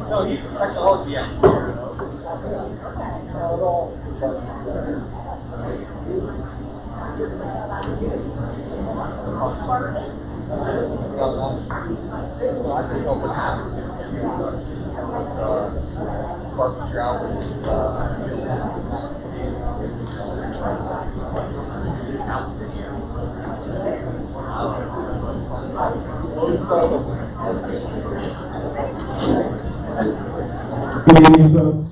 No, he's a technology engineer. Good evening, folks.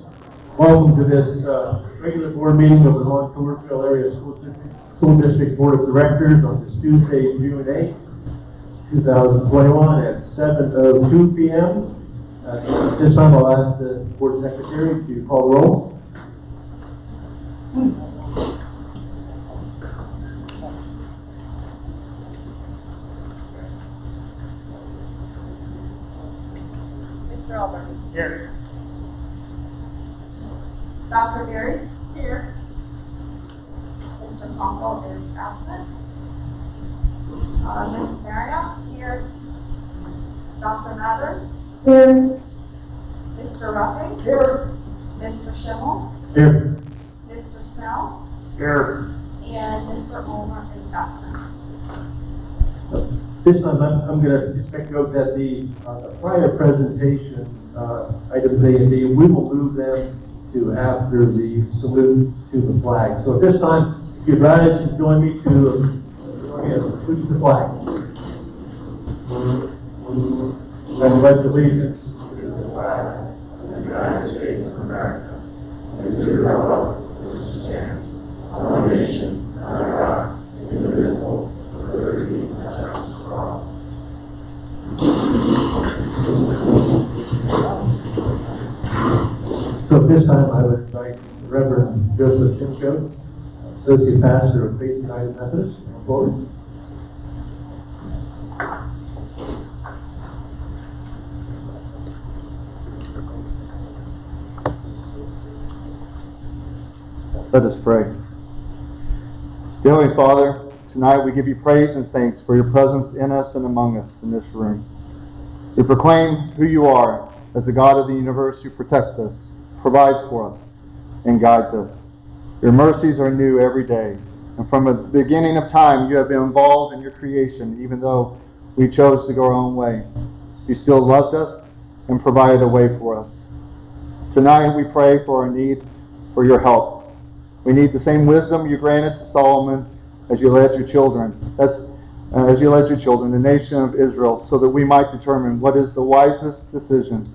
Welcome to this regular board meeting of the Montoursville Area School District Board of Directors on this Tuesday, June 8th, 2021 at 7:02 p.m. At this time, I'll ask the board secretary to call the roll. Mr. Alberti. Here. Dr. Berry. Here. Mr. Conkle is absent. Ms. Marriott. Here. Dr. Mathers. Here. Mr. Ruffing. Here. Mr. Schimmel. Here. Mr. Snell. Here. And Mr. Ulmer is absent. This time, I'm going to just make note that the prior presentation, items A and B, we will move them to after the salute to the flag. So at this time, if you guys can join me to salute to the flag. And pledge allegiance to the flag of the United States of America and to the republic which stands one nation under God, indivisible, with liberty and justice for all. So at this time, I would invite the Reverend Joseph Timko, Associate Pastor of Faith United Methodist, to come forward. Let us pray. Dear Heavenly Father, tonight we give you praise and thanks for your presence in us and among us in this room. We proclaim who you are as the God of the universe who protects us, provides for us, and guides us. Your mercies are new every day, and from the beginning of time you have been involved in your creation, even though we chose to go our own way. You still loved us and provided a way for us. Tonight we pray for our need for your help. We need the same wisdom you granted to Solomon as you led your children, the nation of Israel, so that we might determine what is the wisest decision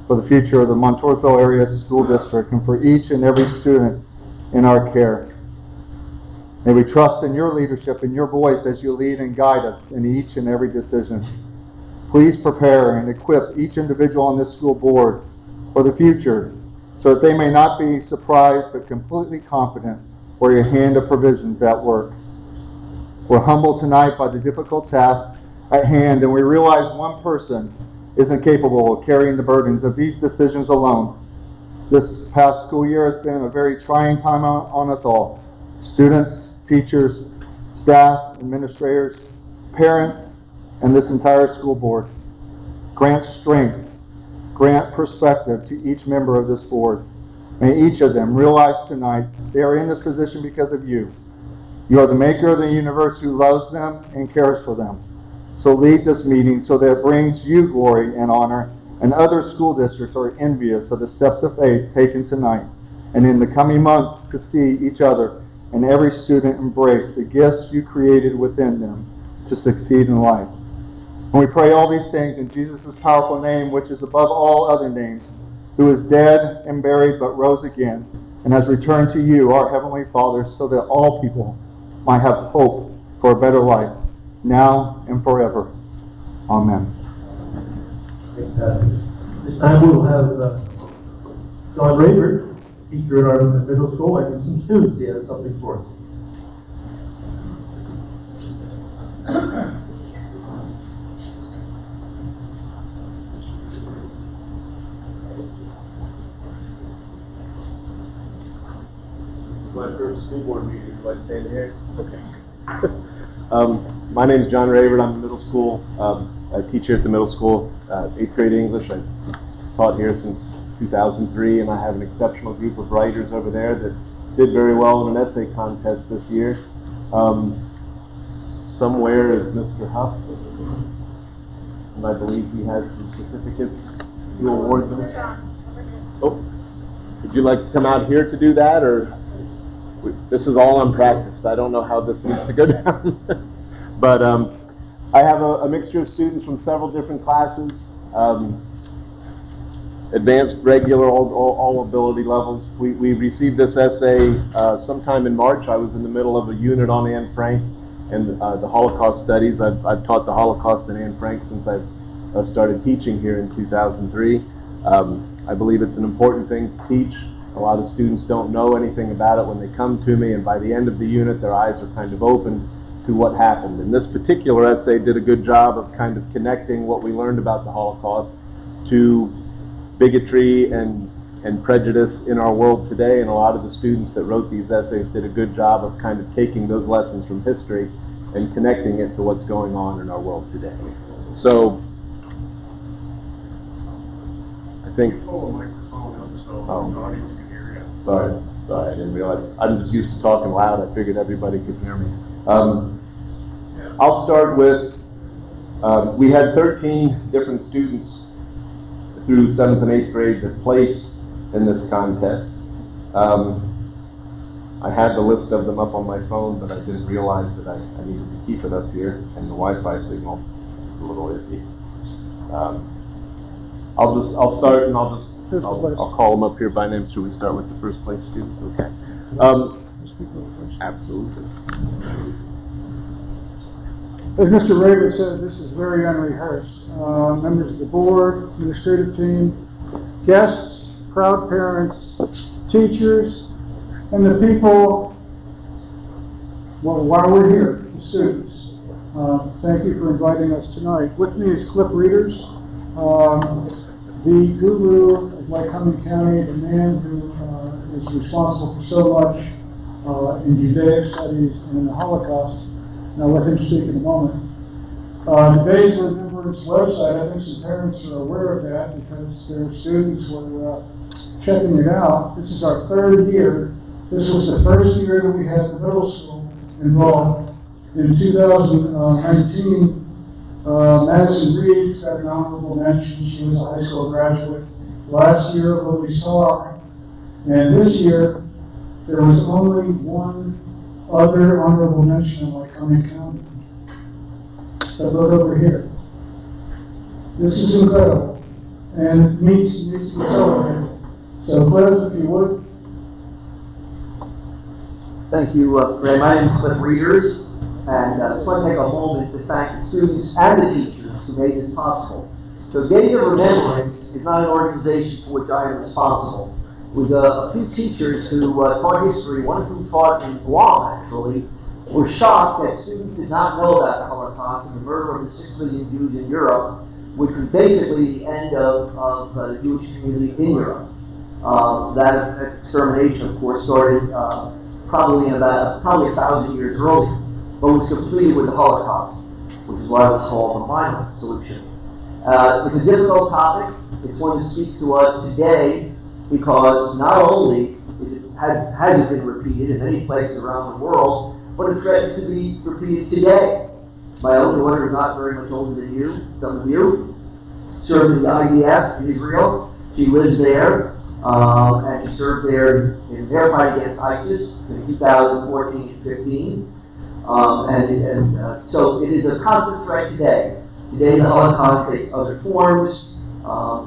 for the future of the Montoursville area school district and for each and every student in our care. May we trust in your leadership and your voice as you lead and guide us in each and every decision. Please prepare and equip each individual on this school board for the future, so that they may not be surprised but completely confident where your hand of provisions at work. We're humbled tonight by the difficult tasks at hand, and we realize one person isn't capable of carrying the burdens of these decisions alone. This past school year has been a very trying time on us all. Students, teachers, staff, administrators, parents, and this entire school board. Grant strength, grant perspective to each member of this board. May each of them realize tonight they are in this position because of you. You are the maker of the universe who loves them and cares for them. So lead this meeting so that it brings you glory and honor, and other school districts are envious of the steps of faith taken tonight, and in the coming months to see each other and every student embrace the gifts you created within them to succeed in life. And we pray all these things in Jesus' powerful name, which is above all other names, who is dead and buried but rose again, and has returned to you, our Heavenly Father, so that all people might have hope for a better life, now and forever. Amen. This time we'll have John Rayford, teacher at our middle school, and some students. He has something for us. My first school board meeting. Do I stand here? Okay. My name is John Rayford. I'm a middle school. I teach here at the middle school, 8th grade English. I've taught here since 2003, and I have an exceptional group of writers over there that did very well in an essay contest this year. Somewhere is Mr. Huff, and I believe he has some certificates to award them. Oh, would you like to come out here to do that, or? This is all unpracticed. I don't know how this needs to go down. But I have a mixture of students from several different classes, advanced, regular, all ability levels. We received this essay sometime in March. I was in the middle of a unit on Anne Frank and the Holocaust studies. I've taught the Holocaust in Anne Frank since I've started teaching here in 2003. I believe it's an important thing to teach. A lot of students don't know anything about it when they come to me, and by the end of the unit, their eyes are kind of open to what happened. And this particular essay did a good job of kind of connecting what we learned about the Holocaust to bigotry and prejudice in our world today, and a lot of the students that wrote these essays did a good job of kind of taking those lessons from history and connecting it to what's going on in our world today. So, I think... Sorry, I didn't realize. I'm just used to talking loud. I figured everybody could hear me. I'll start with, we had 13 different students through 7th and 8th grade that placed in this contest. I had the list of them up on my phone, but I didn't realize that I needed to keep it up here, and the Wi-Fi signal is a little iffy. I'll start and I'll call them up here by name. Should we start with the first place students? Okay. Absolutely. As Mr. Raven said, this is very unrehearsed. Members of the board, administrative team, guests, proud parents, teachers, and the people, well, while we're here, the students. Thank you for inviting us tonight. With me is Cliff Readers, the guru of Lycoming County, the man who is responsible for so much in Judaic studies and in the Holocaust. And I'll let him speak in a moment. Today's Remembrance website, I think some parents are aware of that because their students were checking it out. This is our 3rd year. This was the first year that we had the middle school involved. In 2019, Madison Reeves got an honorable mention. She was a high school graduate. Last year, Lily Saar. And this year, there was only one other honorable mention in Lycoming County. But look over here. This is incredible. And needs to be celebrated. So, Cliff, if you would. Thank you, Ray. My name is Cliff Readers, and I just want to take a moment to thank the students and the teachers who made this possible. So Days of Remembrance is not an organization for which I am responsible. It was a few teachers who taught history, one of whom taught in Guam, actually, were shocked that students did not know about the Holocaust and the murder of the 6 million Jews in Europe, which was basically the end of the Jewish community in Europe. That extermination, of course, started probably 1,000 years earlier, but was completed with the Holocaust, which is why it was called the final solution. It's a difficult topic. It's one that speaks to us today because not only has it been repeated in many places around the world, but it threatens to be repeated today. My own daughter is not very much older than you, some of you, served in the IDF in Israel. She lives there, and she served there in their fight against ISIS in 2014 and 15. So it is a constant threat today. Today the Holocaust takes other forms.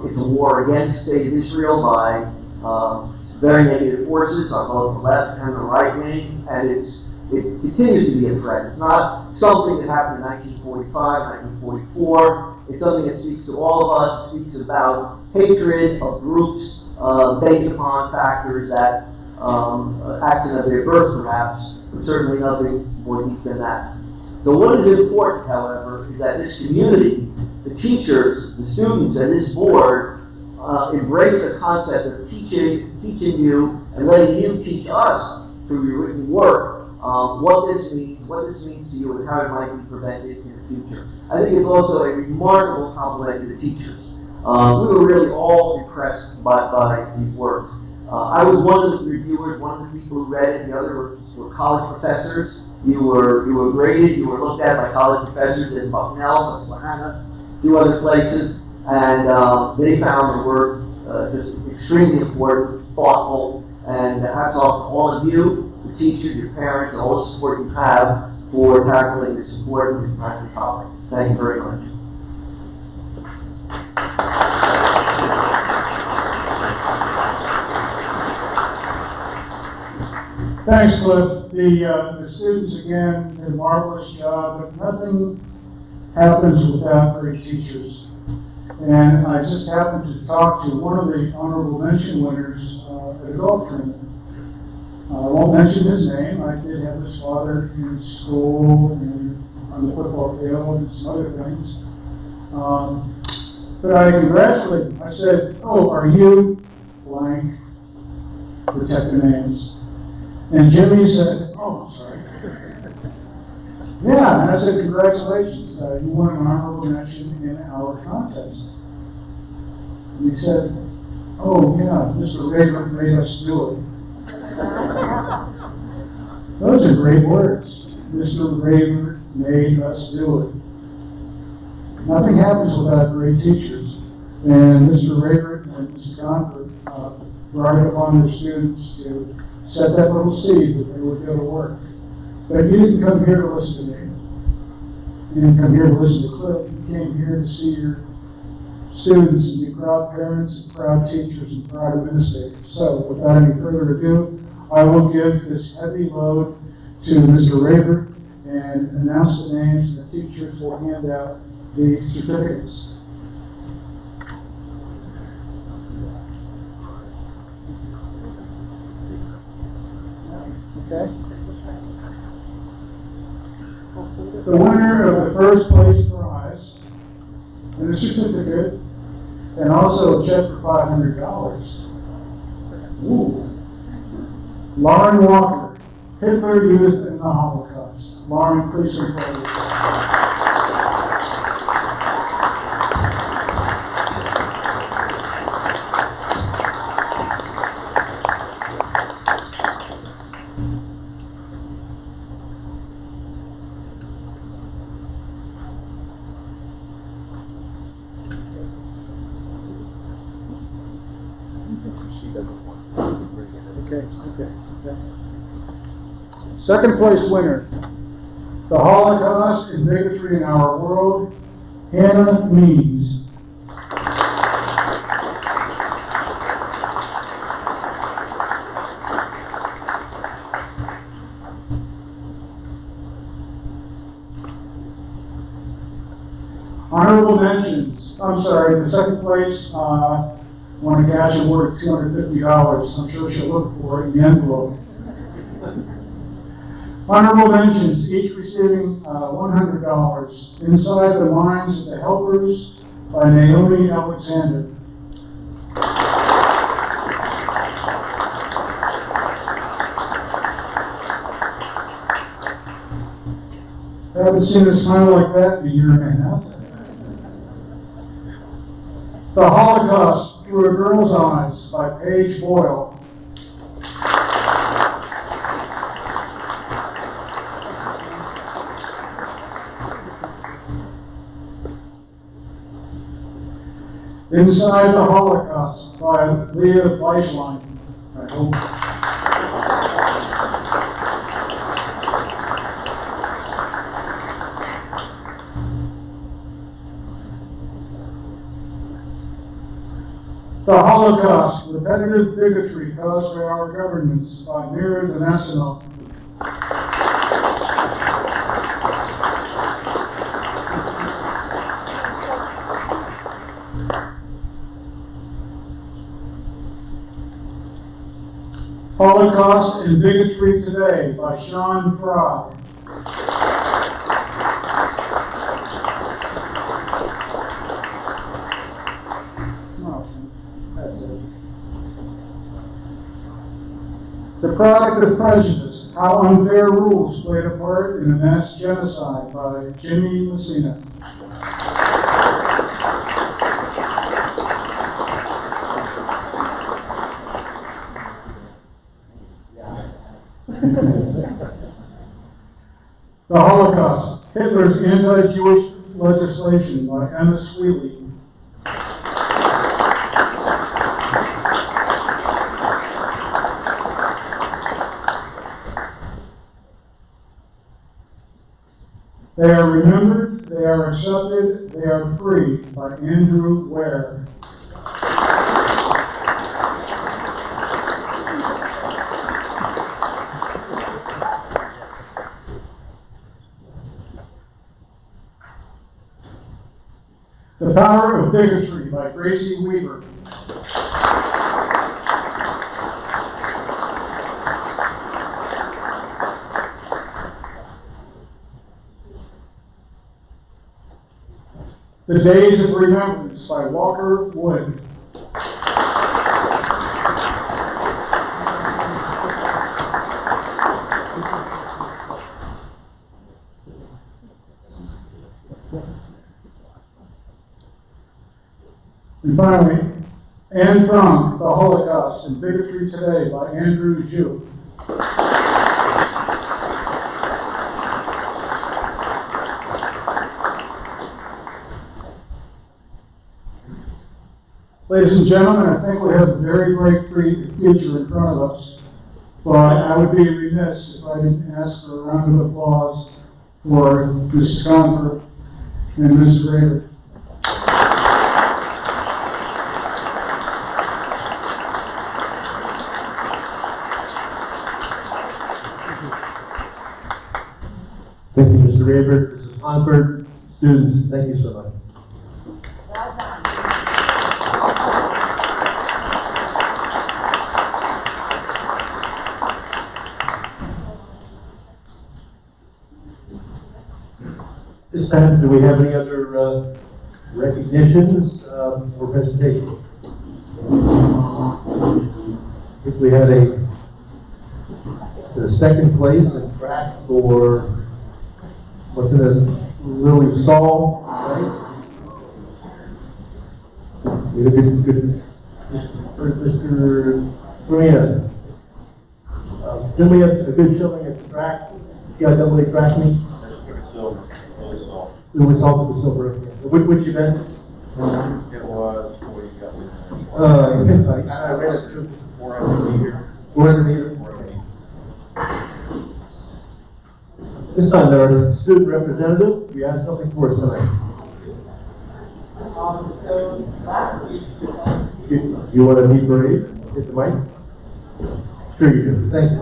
It's a war against the state of Israel by very negative forces on both the left and the right wing, and it continues to be a threat. It's not something that happened in 1945, 1944. It's something that speaks to all of us. It speaks about hatred of groups based upon factors that accident of their birth, perhaps, but certainly nothing more deep than that. So what is important, however, is that this community, the teachers, the students, and this board embrace the concept of teaching you and letting you teach us through your written work what this means to you, and how it might be prevented in the future. I think it's also a remarkable compliment to the teachers. We were really all impressed by these works. I was one of the reviewers, one of the people who read it. The other were college professors. You were graded. You were looked at by college professors in Bucknell, Susquehanna, a few other places, and they found the work just extremely important, thoughtful, and hats off to all of you, the teachers, your parents, and all the support you have for tackling this important and timely topic. Thank you very much. Thanks, Cliff. The students, again, did a marvelous job, but nothing happens without great teachers. And I just happened to talk to one of the honorable mention winners at a golf tournament. I won't mention his name. I did have his father in school and on the football field and some other things. But I congratulated him. I said, "Oh, are you blank?" Protect the names. And Jimmy said, "Oh, I'm sorry." Yeah, and I said, "Congratulations, you won an honorable mention in our contest." And he said, "Oh, yeah, Mr. Raver made us do it." Those are great words. Mr. Raver made us do it. Nothing happens without great teachers. And Mr. Raver and Mr. Conford brought it upon their students to set that little seed that they would go to work. But you didn't come here to listen to me. You didn't come here to listen to Cliff. You came here to see your students and be proud parents and proud teachers and proud administrators. So without any further ado, I will give this heavy load to Mr. Raver and announce the names, and the teachers will hand out the certificates. Okay. The winner of the first place prize and a certificate, and also a check for $500. Ooh. Lauren Walker. Hitler Youth in the Holocaust. Lauren, please come forward. Okay. Second place winner, the Holocaust and Bigotry in Our World, Hannah Means. Honorable mentions, the second place, won a cash award of $250. I'm sure she'll look for it in the envelope. Honorable mentions, each receiving $100. Inside the Minds of the Helpers by Naomi Alexander. I haven't seen a smile like that in a year and a half. The Holocaust Through a Girl's Eyes by Paige Boyle. Inside the Holocaust by Leah Weislein. I hope. The Holocaust, Repetitive Bigotry Caused by Our Governments by Mira Donasino. Holocaust and Bigotry Today by Sean Fry. The Product of Prejudice, How Unfair Rules Played a Part in a Mass Genocide by Jimmy Messina. The Holocaust, Hitler's Anti-Jewish Legislation by Emma Sweeley. They Are Remembered, They Are Accepted, They Are Free by Andrew Ware. The Power of Bigotry by Gracie Weaver. The Days of Remembrance by Walker Wood. And finally, And From the Holocaust and Bigotry Today by Andrew Zhu. Ladies and gentlemen, I think we have a very bright future in front of us, but I would be remiss if I didn't ask for a round of applause for Mrs. Conver and Mrs. Rader. Thank you, Mr. Raver, Mrs. Concord, students, thank you so much. Well done. This time, do we have any other recognitions or presentations? I think we had a second place in track for, what's in it, Lily Saul, right? We had a good, Mr. Marina. Then we have a good showing at the track. PIAA track meet. Lily Saul for the silver. Which event? It was 40 got I read it too. 400 meter. 400 meter. This time there are student representative. We have something for us tonight. So last week, You want a deep break? Hit the mic? Sure you do. Thank you.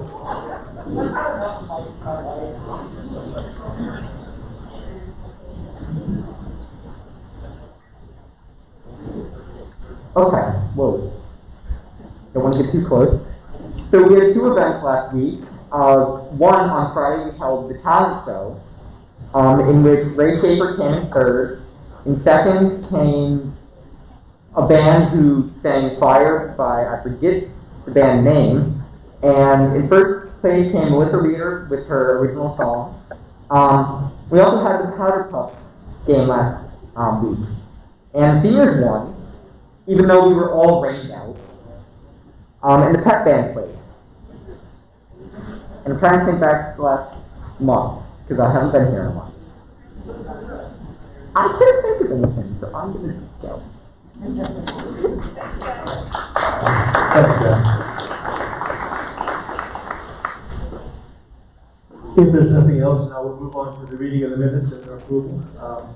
Okay, whoa. Don't want to get too close. So we had two events last week. One on Friday we held the talent show, in which Ray Schaefer came in third. In second came a band who sang Fire by, I forget the band name. And in first place came Melissa Reeder with her original song. We also had the Powder Puff game last week. And seniors won, even though we were all rained out. And the pep band played. And I'm trying to think back to the last month, because I haven't been here in a month. I can't think of anything, so I'm going to go. If there's nothing else, now we'll move on to the reading of the minutes and their approval.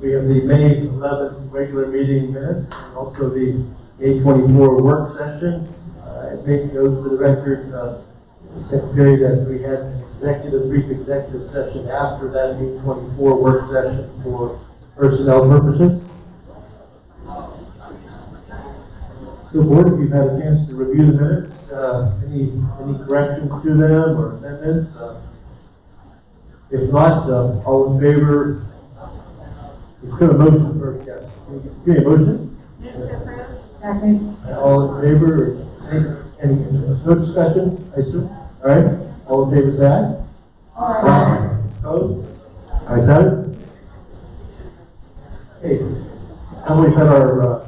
We have the May 11th regular meeting minutes, and also the May 24 work session. It goes to the record, Secretary, that we had an brief executive session after that May 24 work session for personnel purposes. So, board, if you've had a chance to review the minutes, any corrections to them or amendments? If not, all in favor? Let's do a motion first, yes. Give me a motion. Second. All in favor? Any no discussion, I assume? All right. All in favor, say aye. Aye. Opposed? Ayes have it. Okay. Now we've had our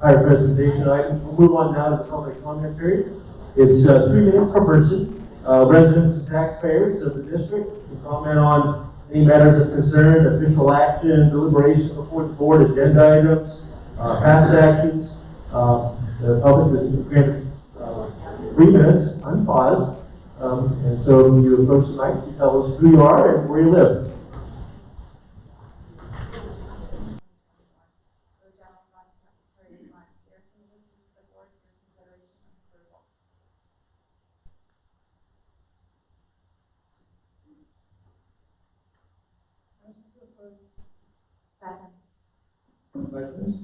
presentation items. We'll move on now to the public comment period. It's 3 minutes per person. Residents and taxpayers of the district can comment on any matters of concern, official action, deliberation before the board, agenda items, past actions. The public is granted 3 minutes unpaused. And so when you approach the mic, you tell us who you are and where you live. Questions?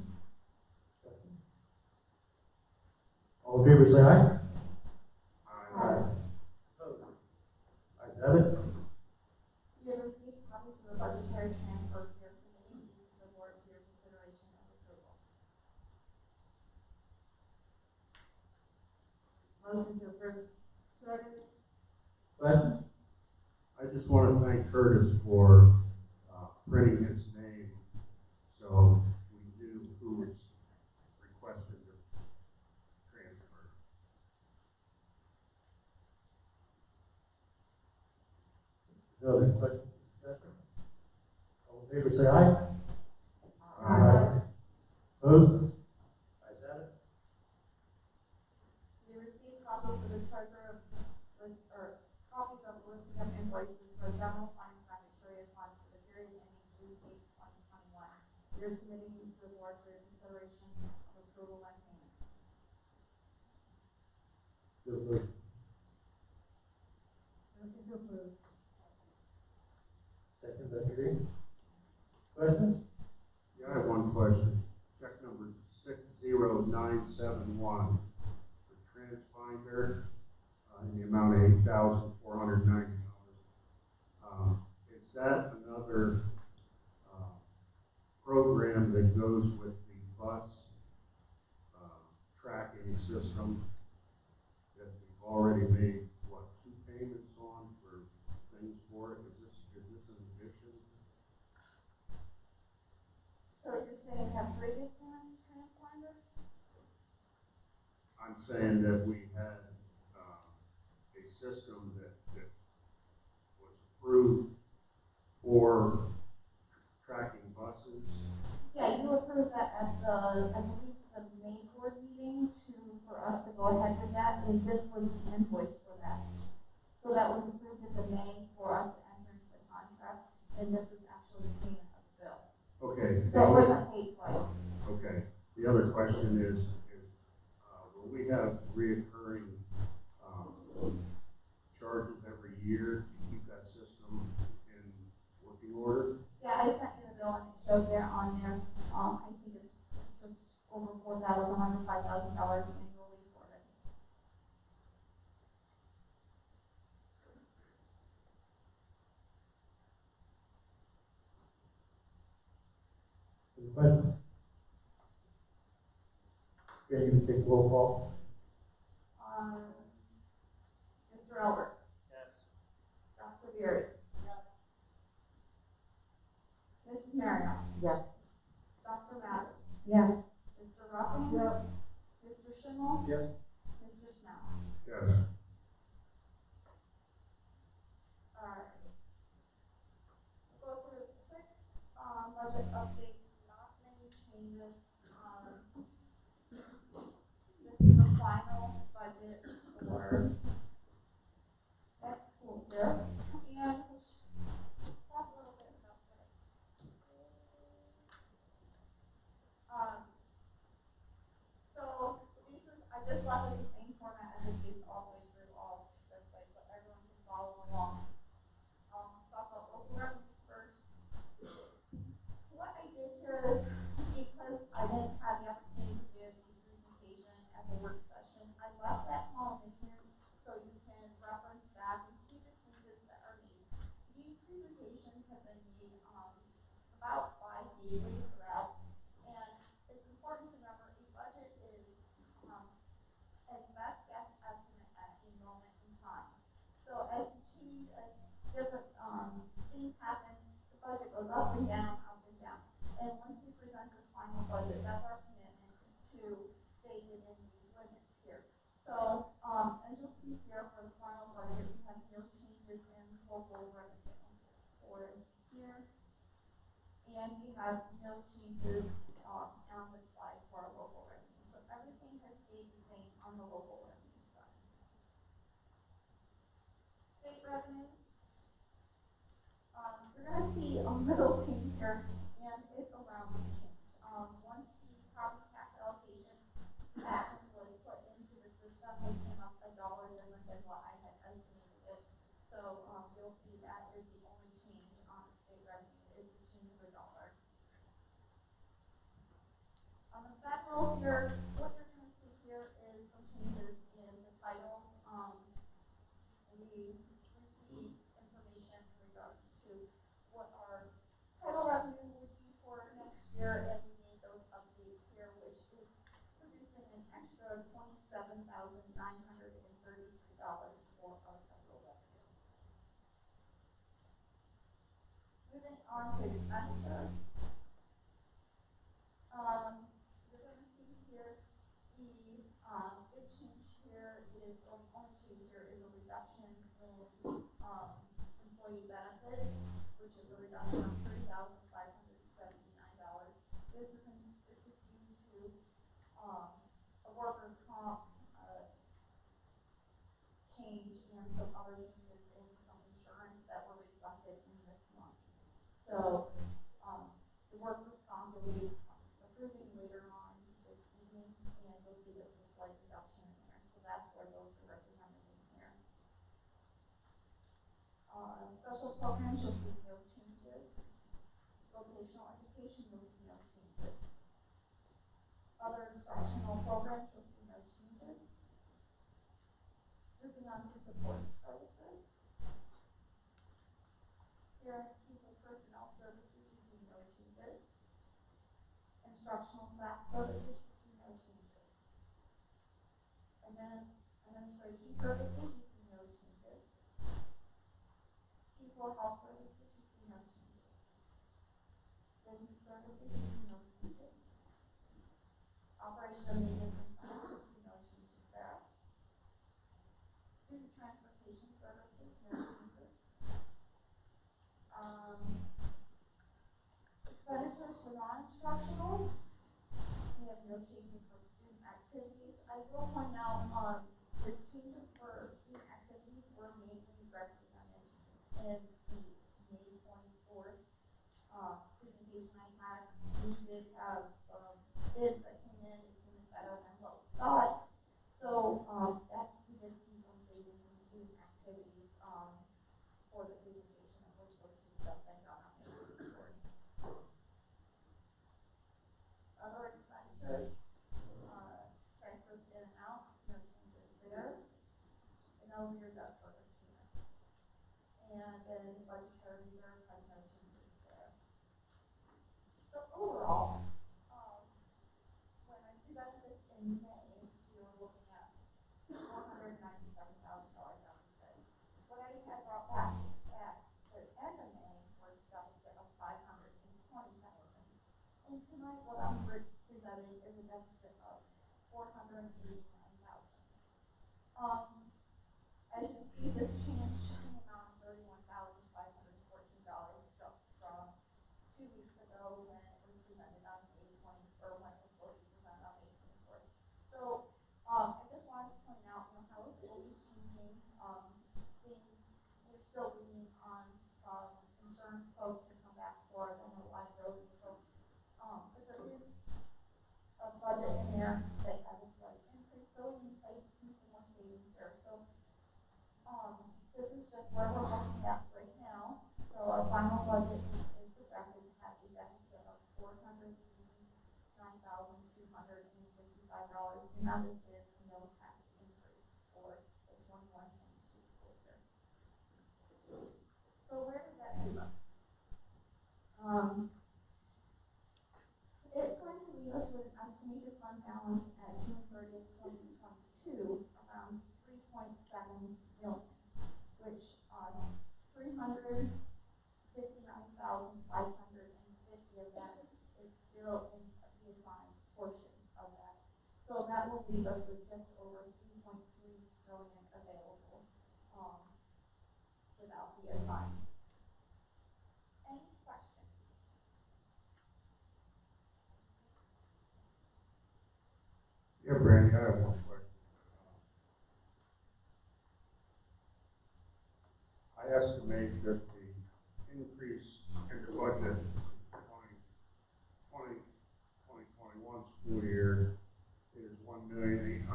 All in favor, say aye. Aye. Ayes have it. You have received copies of the budgetary transfer for your submitting these to the board for your consideration and approval. Motion to approve. Second. Questions? I just want to thank Curtis for printing his name so we knew who was requested to transfer. No other questions? All in favor, say aye. Aye. Opposed? Ayes have it. You received copies of the treasurer list, or copies of the listing of invoices for general fund cafeteria funds for the period ending June 8, 2021. You're submitting these to the board for your consideration of approval and payment. Motion to approve. Second, by Gary. Questions? Yeah, I have one question. Check number 60971 for Transfinder in the amount of $8,490. Is that another program that goes with the bus tracking system that we've already made, 2 payments on for previous transponder? I'm saying that we had a system that was approved for tracking buses. Yeah, you approved that at the, I believe, the May board meeting for us to go ahead with that, and this was the invoice for that. So that was approved at the May for us to enter into the contract, and this is actually the payment of the bill. Okay. So it wasn't paid twice. Okay. The other question is will we have reoccurring charges every year to keep that system in working order? Yeah, I sent you the bill and it showed there on there. I think it's just over $4,000, under $5,000 annually for it. Any questions? Can you take roll call? Mr. Albert? Yes. Dr. Beery? Yes. Mrs. Marriott? Yes. Dr. Madden? Yes. Mr. Ruffing? Yeah. Mr. Schimmel? Yes. Mr. Snow? Yes. Alright. Go through a quick budget update, not many changes. This is the final budget for next school year. And talk a little bit about that. So these is, I just left it the same format as it is all the way through all this way, so everyone can follow along. Talk about local revenues first. What I did here is, because I didn't have the opportunity to give a presentation at the work session, I left that column in here so you can reference back and see the changes that are made. These presentations have been made about bi-weekly throughout, and it's important to remember a budget is a best guess estimate at a moment in time. So as you change, as different things happen, the budget goes up and down, up and down. And once we present this final budget, that's our commitment to stay within these limits here. So as you'll see here for the final budget, we have no changes in local revenue for here. And we have no changes on the slide for our local revenue. So everything has stayed the same on the local revenue side. State revenue, you're going to see a little change here, and it's a rounding change. Once the property tax allocation action was put into the system, it came up $1 different than what I had estimated it. So you'll see that is the only change on the state revenue, is the change of $1. On the federal here, what you're going to see here is some changes in the title. We received information in regards to what our title revenue would be for next year, and we made those updates here, which is producing an extra $27,933 for our federal revenue. Moving on to expenditures. You're going to see here the big change here is, or the only change here is a reduction in employee benefits, which is a reduction of $3,579. This is due to a workers' comp change and some other changes in some insurance that were reflected in this month. So the workers' comp will be approving later on this evening, and you'll see there's a slight reduction in there. So that's where those are represented in here. Special programs, you'll see no changes. Vocational education, you'll see no changes. Other instructional programs, you'll see no changes. Moving on to support services. Here, people personnel services, you see no changes. Instructional staff services, you see no changes. And then administration services, you see no changes. People health services, you see no changes. Business services, you see no changes. no changes for student activities. I will point out, the changes for student activities were mainly represented in the May 24th, presentation I had. We did have some bids that came in better than what we thought. So, we did see some savings in student activities, for the presentation that was supposed to have been done on May 24th. Other expenditures, transfers in and out, no changes there. And those are your debt service payments. And then budgetary reserve has no changes there. So overall, when I presented this in May, we were looking at $497,000 deficit. What I had brought back at the end of May was a deficit of $520,000. And tonight, what I'm presenting is a deficit of $489,000. As you see, this change came around $31,514 just from 2 weeks ago when it was presented on May 20, or when it was supposed to be presented on May 24th. So, I just wanted to point out, how it's always changing. Things, we're still waiting on some insurance folks to come back for the no liability. So, but there is a budget in there that has a slight increase. So I see some more savings there. So, this is just where we're looking at right now. So our final budget is projected to have a deficit of $489,255, and that is with no tax increase for the 21-22 school year. So where does that leave us? It's going to leave us with an estimated fund balance at June 30th, 2022, around $3.7 million, which $359,550 of that is still in the assigned portion of that. So that will leave us with just over $3.3 million available without the assigned. Any questions? Yeah, Brandy, I have one question. I estimate that the increase in the budget for 2021 school year is $1,898,890.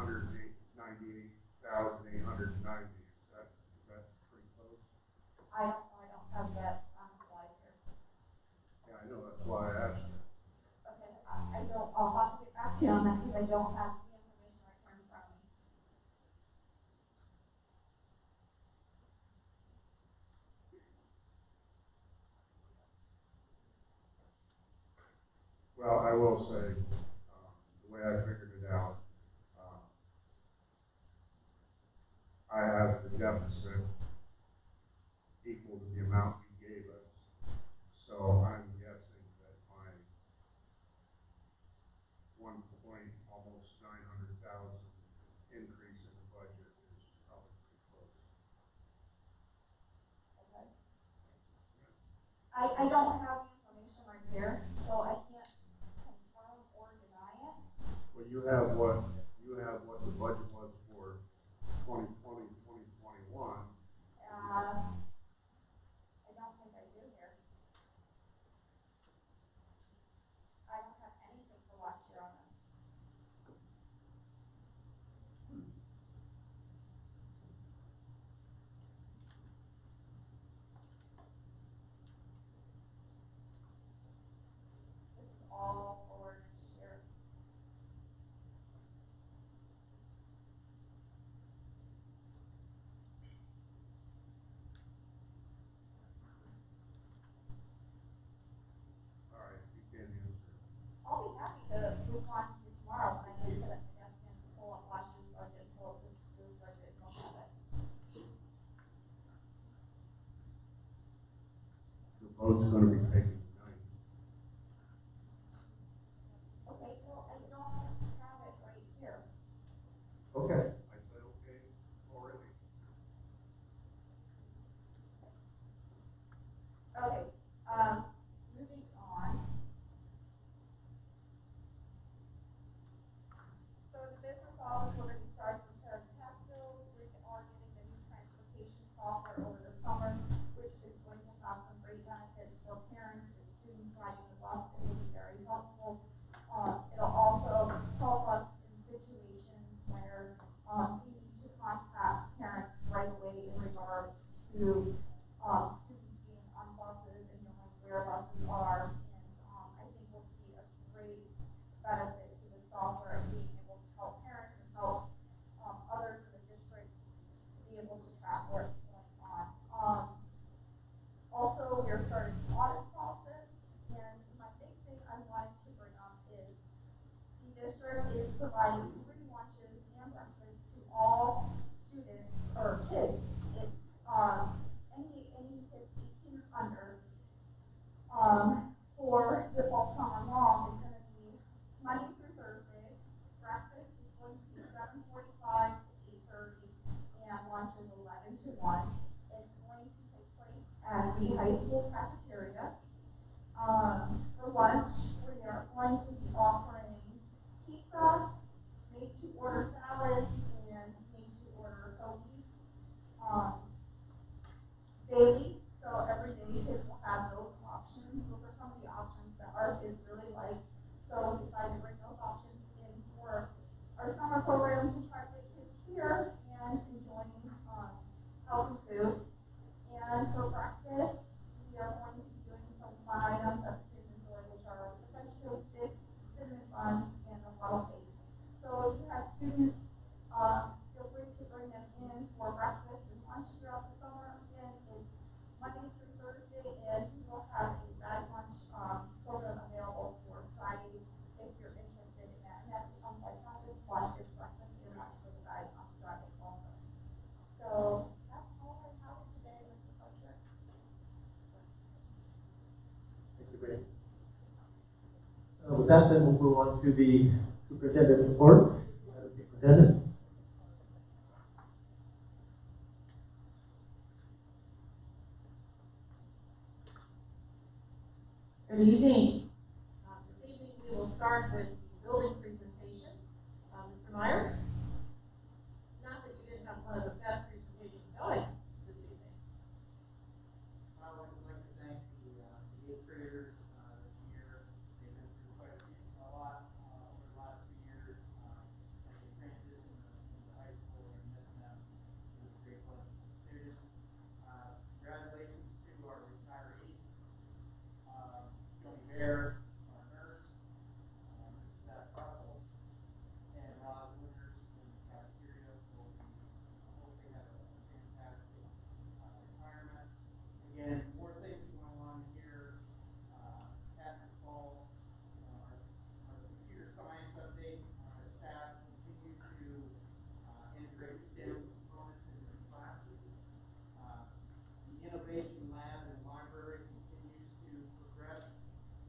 Is that pretty close? I don't have that on the slide here. Yeah, I know, that's why I asked you. Okay, I'll have to get back to you on that because I don't have the information right here in front of me. Well, I will say, the way I figured it out, I have the deficit equal to the amount you gave us. So I'm guessing that my almost 900,000 increase in the budget is probably pretty close. Okay. I don't have the information right here, so I can't confirm or deny it. Well, you have what the budget was for 2020, 2021. I don't think I do here. I don't have anything for last year on this. This is all for this year. All right, you can't answer. I'll be happy to respond to you tomorrow when I get to the desk and pull up last year's budget, pull up this year's budget, and look at it. The vote's going to be taken tonight. Okay, well, I don't have it right here. Okay. I said okay already. Okay, moving on. we need to contact parents right away in regards to students being on buses and knowing where buses are. And I think we'll see a great benefit to the software and being able to help parents and help others in the district to be able to track where it's going on. Also, we are starting the audit process, and my big thing I wanted to bring up is the district is providing free lunches and breakfast to all students or kids. It's any kids 18 or under. For the fall summer long is going to be Monday through Thursday. Breakfast is going to be 7:45 to 8:30, and lunch is 11 to 1. It's going to take place at the high school cafeteria. For lunch, we are going to be offering pizza, made-to-order salads, and made-to-order hoagies daily. So every day kids will have those options. Those are some of the options that our kids really like. So we decided to bring those options in for our summer program to try to get kids here and enjoying healthy food. And for breakfast, we are going to be doing some fun items that the kids enjoy, which are French toast sticks, cinnamon buns, and a funnel cake. So if you have students, feel free to bring them in for breakfast and lunch throughout the summer. Again, it's Monday through Thursday, and we will have a bag lunch program available for Fridays if you're interested in that. And that's like not just lunch, it's breakfast and lunch for the bag on Friday also. So that's all I have today, Mr. President. Thank you, Ray. With that, then we'll move on to the superintendent's report. Superintendent. Good evening. This evening we will start with the building presentations. Mr. Myers? Not that you didn't have one of the best presentations going this evening. I would like to thank the eighth graders this year. They've been through quite a lot over the last 2 years. As they transition into high school, they're missing them. It was a great bunch of students. Congratulations to our retirees. Joni Bear, our nurse, Zach Russell, and Roz Winters in the cafeteria. So we hope they have a fantastic retirement. Again, more things going on here. At the fall, our computer science update. Our staff continue to integrate STEM components in their classes. The innovation lab and library continues to progress,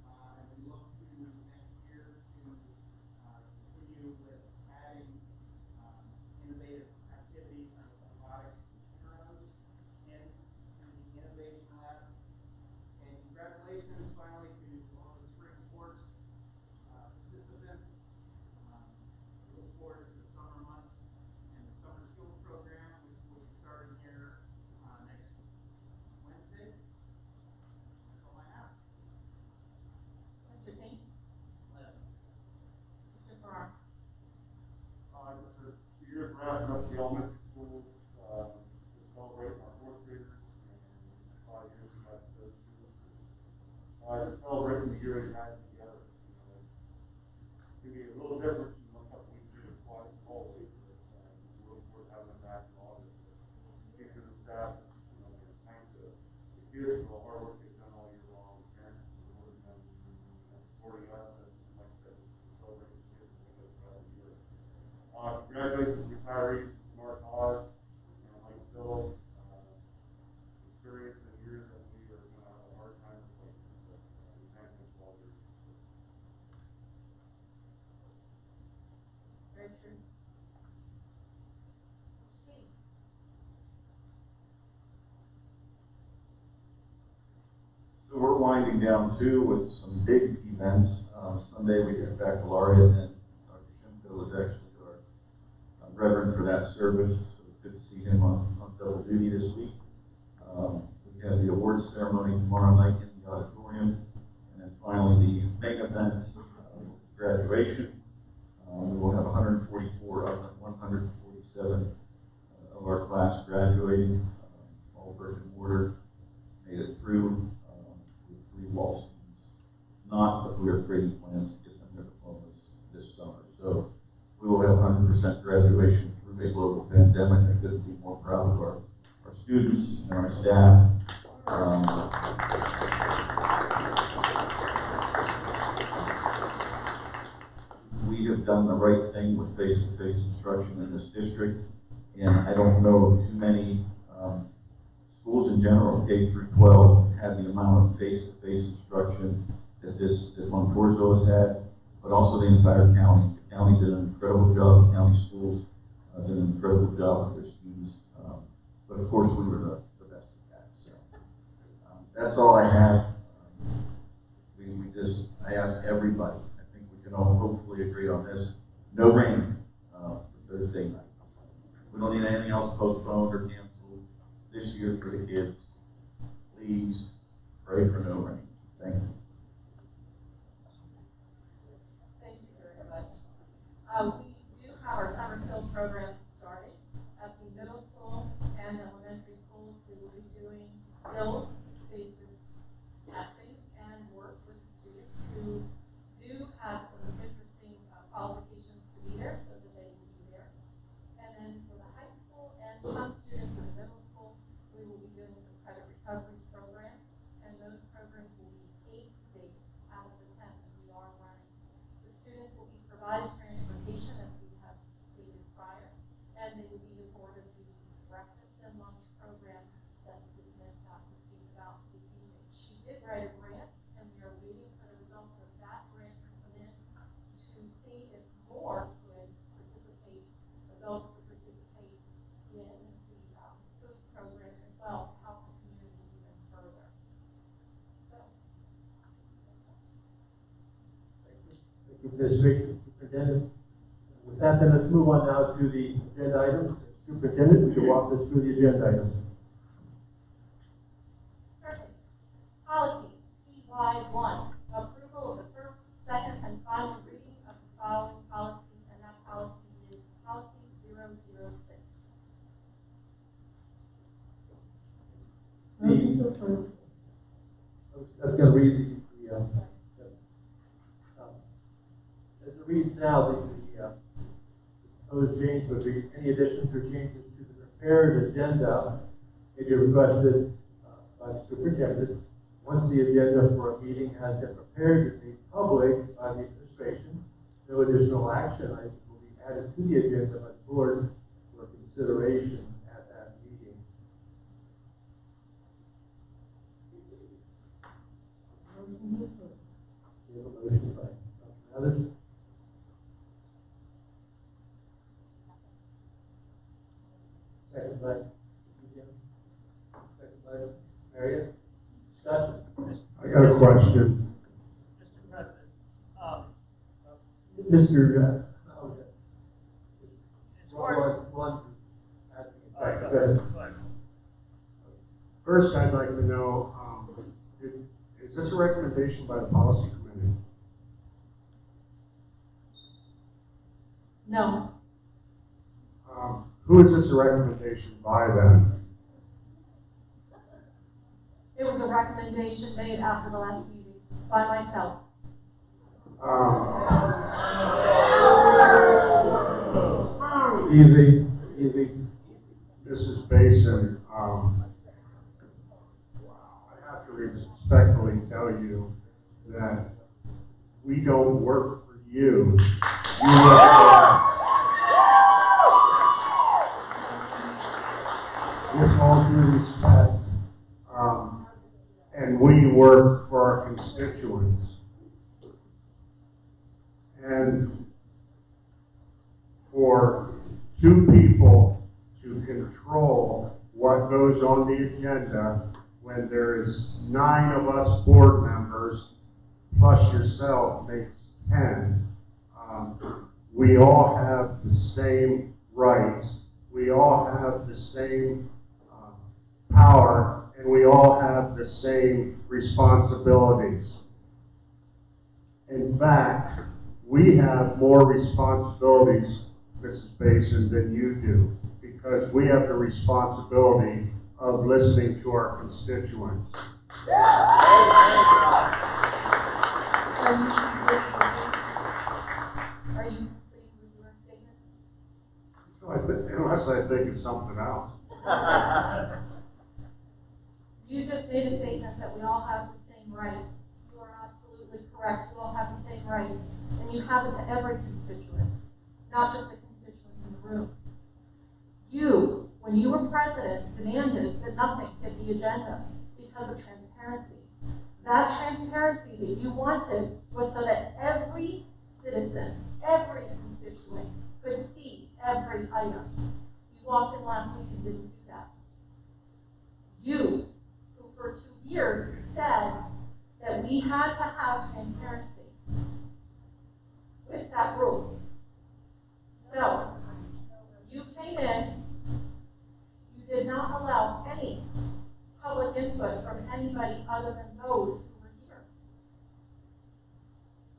and we look to next year to continue with adding innovative activities with robotics and heroes into the innovation lab. And congratulations finally to all the spring sports participants. We look forward to the summer months and the summer skills program, which will be starting here next Wednesday. That's all I have. Mr. King? 11. Mr. Farrar? This year's wrapping up the elementary schools, celebrating our fourth graders and 5 years we had those students. Just celebrating the year we had together. It can be a little different from a couple weeks ago, quite always, but we look forward to having them back in August. Teachers and staff, thank the kids for the hard work they've done all year long, the parents supporting them and supporting us, and like I said, celebrating the kids as we go throughout the year. Congratulations to retirees, Mark Oz and Mike Phillips. Experience in years that we are going to have a hard time replacing, but we thank them for all their support. Very true. Mr. King? So we're winding down too with some big events. Sunday we have baccalaureate, and Dr. Shimko was actually our reverend for that service. So it's good to see him on double duty this week. We have the awards ceremony tomorrow night in the auditorium, and then finally the main event, graduation. We will have 144 of the 146 7 of our class graduating, all brick and mortar, made it through with 3 wall students. Not, but we are creating plans to get them their diplomas this summer. So we will have 100% graduation through a global pandemic. I couldn't be more proud of our students and our staff. We have done the right thing with face-to-face instruction in this district, and I don't know too many schools in general, K through 12, have the amount of face-to-face instruction that Montoursville has had, but also the entire county. The county did an incredible job. The county schools did an incredible job with their students. But of course, we were the best at that. So that's all I have. I ask everybody. I think we can all hopefully agree on this. No rain for Thursday night. We don't need anything else postponed or canceled this year for the kids. Please pray for no rain. Thank you. Thank you very much. We do have our summer skills program starting at the middle school and elementary schools. We will be doing skills-based testing and work with the students who do have some interesting qualifications to be there so that they will be there. And then for the high school and some students in the middle school, we will be doing some credit recovery programs, and those programs will be 8 days out of the 10 that we are running. The students will be provided transportation, as we have stated prior, and they will be afforded the breakfast and lunch program that Mrs. Smith got to speak about this evening. She did write a grant, and we are waiting for the results of that grant to come in to see if more could participate, adults could participate in the food program as well to help the community even further. So. Thank you, Administrator, Superintendent. With that, then let's move on now to the agenda items. Superintendent, would you walk us through the agenda items? Certainly. Policies. PY1, approval of the first, second, and final reading of the following policy, and that policy is policy 006. I was going to read as it reads now, the proposed change would be any additions or changes to the prepared agenda may be requested by the superintendent. Once the agenda for a meeting has been prepared and made public by the administration, no additional action items will be added to the agenda by the board for consideration at that meeting. We have a motion by others. Second by Jim. Second by Marion. Discussion. I got a question. Mr. President, Mr. as far as, One. all right, Go ahead. go ahead. First, I'd like to know, is this a recommendation by the policy committee? No. Who is this a recommendation by then? It was a recommendation made after the last meeting by myself. Easy. Mrs. Basin, I have to respectfully tell you that we don't work for you. You work for us. With all due respect, and we work for our constituents. And for 2 people to control what goes on the agenda when there is 9 of us board members, plus yourself makes 10. We all have the same rights. We all have the same power, and we all have the same responsibilities. In fact, we have more responsibilities Mrs. Basin, than you do, because we have the responsibility of listening to our constituents. Are you complete with your statement? Unless I think of something else. You just made a statement that we all have the same rights. You are absolutely correct. You all have the same rights. And you have it to every constituent, not just the constituents in the room. You, when you were president, demanded that nothing hit the agenda because of transparency. That transparency that you wanted was so that every citizen, every constituent could see every item. You walked in last week and didn't do that. You, who for 2 years said that we had to have transparency with that rule. So, you came in, you did not allow any public input from anybody other than those who were here.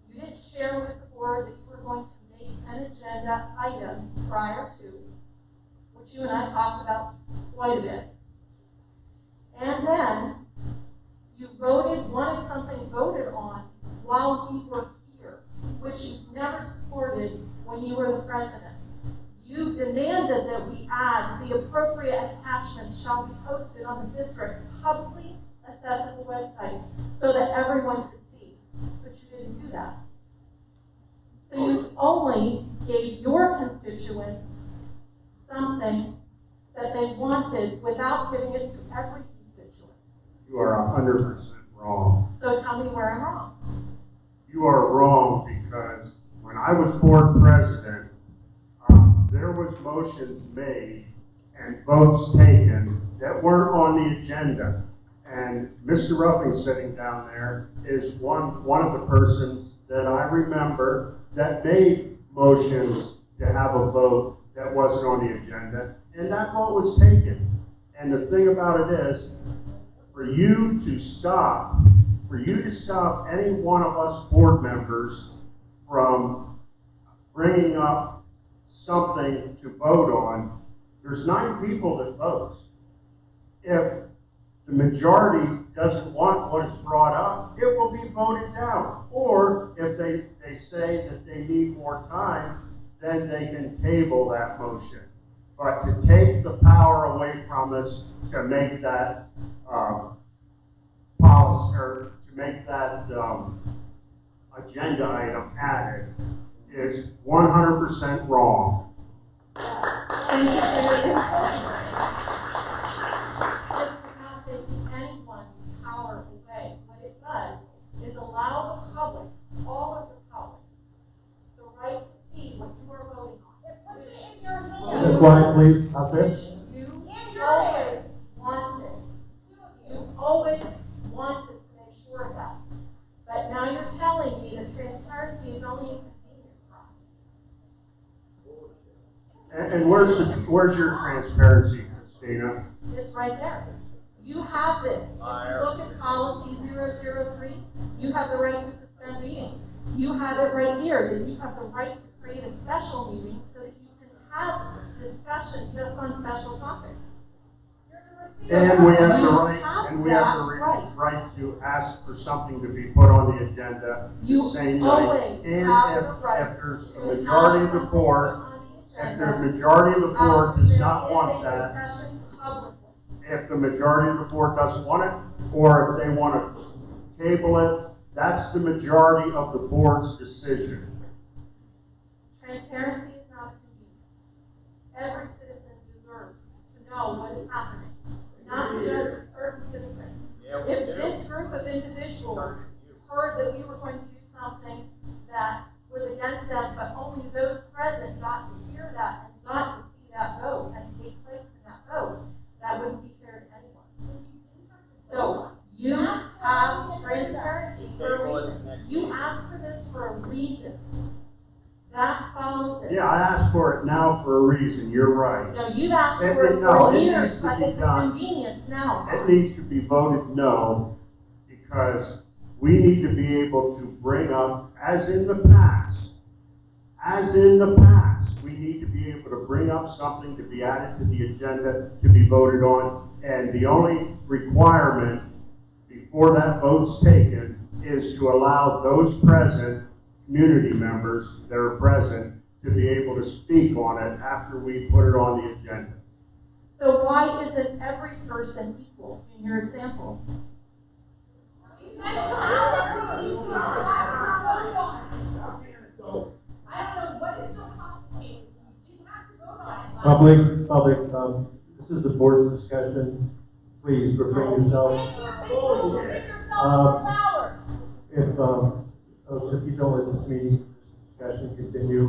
You didn't share with the board that you were going to make an agenda item prior to, which you and I talked about quite a bit. And then you wanted something voted on while we were here, which you never supported when you were the president. You demanded that we add the appropriate attachments shall be posted on the district's publicly accessible website so that everyone could see, but you didn't do that. So you only gave your constituents something that they wanted without giving it to every constituent. You are 100% wrong. So tell me where I'm wrong. You are wrong because when I was board president, there was motions made and votes taken that weren't on the agenda. And Mr. Ruffing sitting down there is one of the persons that I remember that made motions to have a vote that wasn't on the agenda, and that vote was taken. And the thing about it is, for you to stop any one of us board members from bringing up something to vote on, there's 9 people that vote. If the majority doesn't want what is brought up, it will be voted down. Or if they say that they need more time, then they can table that motion. But to take the power away from us to make that policy, or to make that agenda item added, is 100% wrong. Thank you for your input. This is not taking anyone's power away. What it does is allow the public, all of the public, the right to see what you are voting on. It puts it in your hand. Quiet, please, out there. You always wanted to make sure of that. But now you're telling me that transparency is only a convenience, right? And where's your transparency, Christina? It's right there. You have this. If you look at policy 003, you have the right to suspend meetings. You have it right here that you have the right to create a special meeting so that you can have discussion just on special topics. And we have the right to ask for something to be put on the agenda the same night. And if there's a majority of the board, if the majority of the board does not want that, if the majority of the board doesn't want it, or if they want to table it, that's the majority of the board's decision. Transparency is not a convenience. Every citizen deserves to know what is happening, not just certain citizens. If this group of individuals heard that we were going to do something that was against them, but only those present got to hear that and got to see that vote and take place in that vote, that wouldn't be fair to anyone. So you have transparency for a reason. You asked for this for a reason. That follows it. Yeah, I asked for it now for a reason. You're right. No, you've asked for it for years, but it's a convenience now. It needs to be voted no, because we need to be able to bring up, as in the past, we need to be able to bring up something to be added to the agenda to be voted on, and the only requirement before that vote's taken is to allow those present, community members that are present, to be able to speak on it after we put it on the agenda. So why isn't every person equal in your example? I don't know what is so complicated. You didn't have to vote on it. Public, this is the board's discussion. Please refrain yourself. If you don't let this meeting discussion continue,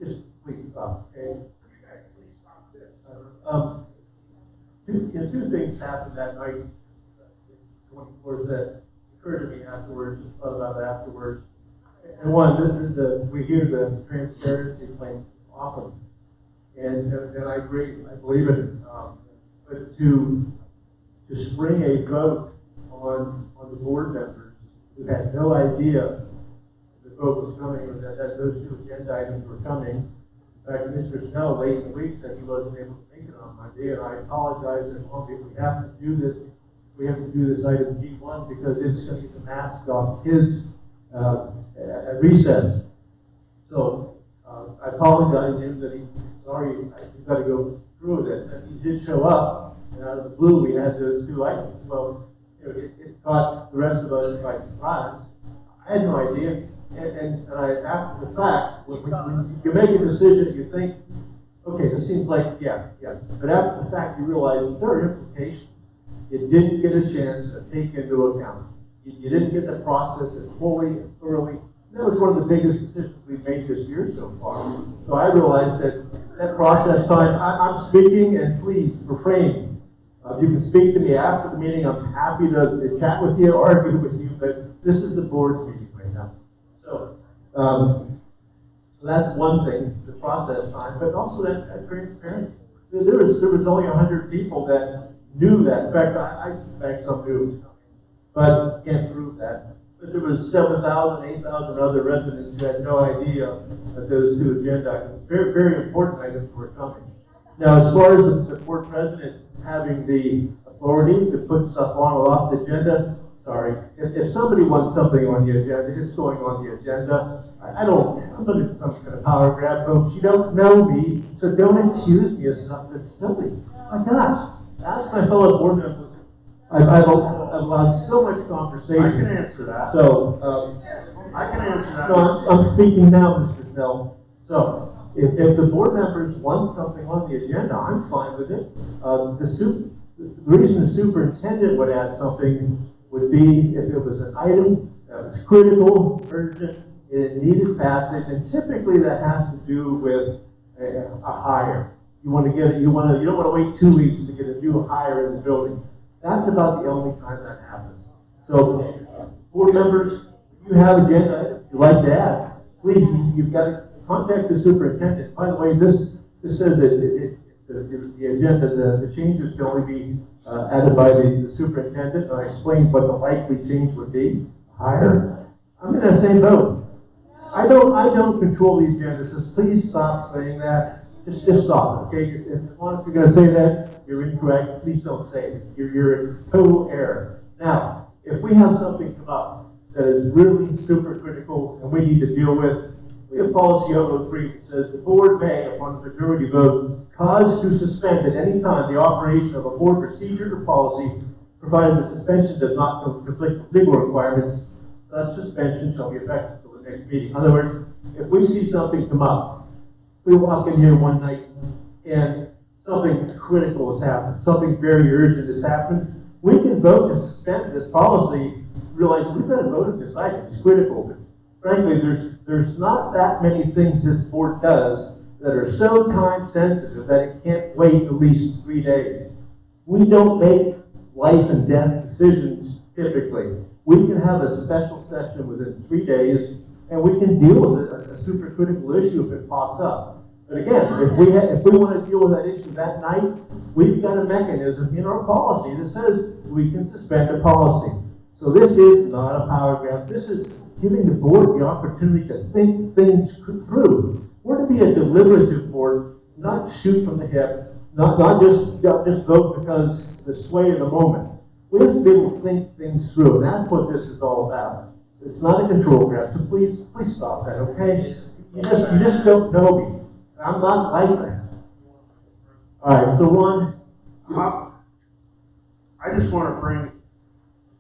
just please stop, okay? Two things happened that night, 24th, that occurred to me afterwards, thought about it afterwards. And one, we hear the transparency claim often, and I agree, I believe in it. But to spring a vote on the board members who had no idea the vote was coming, or that those two agenda items were coming. In fact, Mr. Snell late in the week said he wasn't able to make it on Monday, and I apologize if we have to do this. We have to do this item G1 because it's going to be the mask off his at recess. So I apologize to him that he's got to go through it. And he did show up, and out of the blue we had those two items. Well, it caught the rest of us by surprise. I had no idea, and after the fact, when you make a decision, you think, okay, this seems like, yeah. But after the fact, you realize there are implications. You didn't get a chance to take into account. You didn't get to process it fully and thoroughly. That was one of the biggest decisions we've made this year so far. So I realized that process time, I'm speaking, and please refrain. You can speak to me after the meeting. I'm happy to chat with you or argue with you, but this is the board's meeting right now. So that's one thing, the process time, but also that transparency. There was only 100 people that knew that. In fact, I suspect some knew it was coming, but can't prove that. But there was 7,000, 8,000 other residents who had no idea that those two agenda items, very, very important items, were coming. Now, as far as the board president having the authority to put stuff on or off the agenda, sorry, if somebody wants something on the agenda, it's going on the agenda. I'm not in some kind of power grab, folks. You don't know me, so don't accuse me of something that's silly. My gosh, ask my fellow board members. I've allowed so much conversation. I can answer that. So, I can answer that. No, I'm speaking now, Mr. Snell. So, if the board members want something on the agenda, I'm fine with it. The reason the superintendent would add something would be if it was an item that was critical, urgent, it needed passage, and typically that has to do with a hire. You want to get it. You don't want to wait 2 weeks to get a new hire in the building. That's about the only time that happens. So, board members, if you have agenda items you'd like to add, please, you've got to contact the superintendent. By the way, this says that the agenda, the changes can only be added by the superintendent. I explained what the likely change would be. Hire. I'm in that same boat. I don't control the agenda, so please stop saying that. Just stop, okay? If you're going to say that, you're incorrect. Please don't say it. You're in total error. Now, if we have something come up that is really super critical and we need to deal with, we have policy 003 that says the board may, upon a majority vote, cause to suspend at any time the operation of a board procedure or policy, provided the suspension does not conflict with legal requirements. Such suspension shall be effective until the next meeting. In other words, if we see something come up, we walk in here one night and something critical has happened, something very urgent has happened, we can vote to suspend this policy, realize we've got to vote on this item, it's critical. But frankly, there's not that many things this board does that are so time sensitive that it can't wait at least 3 days. We don't make life and death decisions typically. We can have a special session within 3 days and we can deal with a super critical issue if it pops up. But again, if we want to deal with that issue that night, we've got a mechanism in our policy that says we can suspend a policy. So this is not a power grab. This is giving the board the opportunity to think things through. we're to be a deliberative board, not shoot from the hip, not just vote because the sway of the moment. We have to be able to think things through, and that's what this is all about. It's not a control grab, so please stop that, okay? You just don't know me. I'm not like that. All right, so Ron. I just want to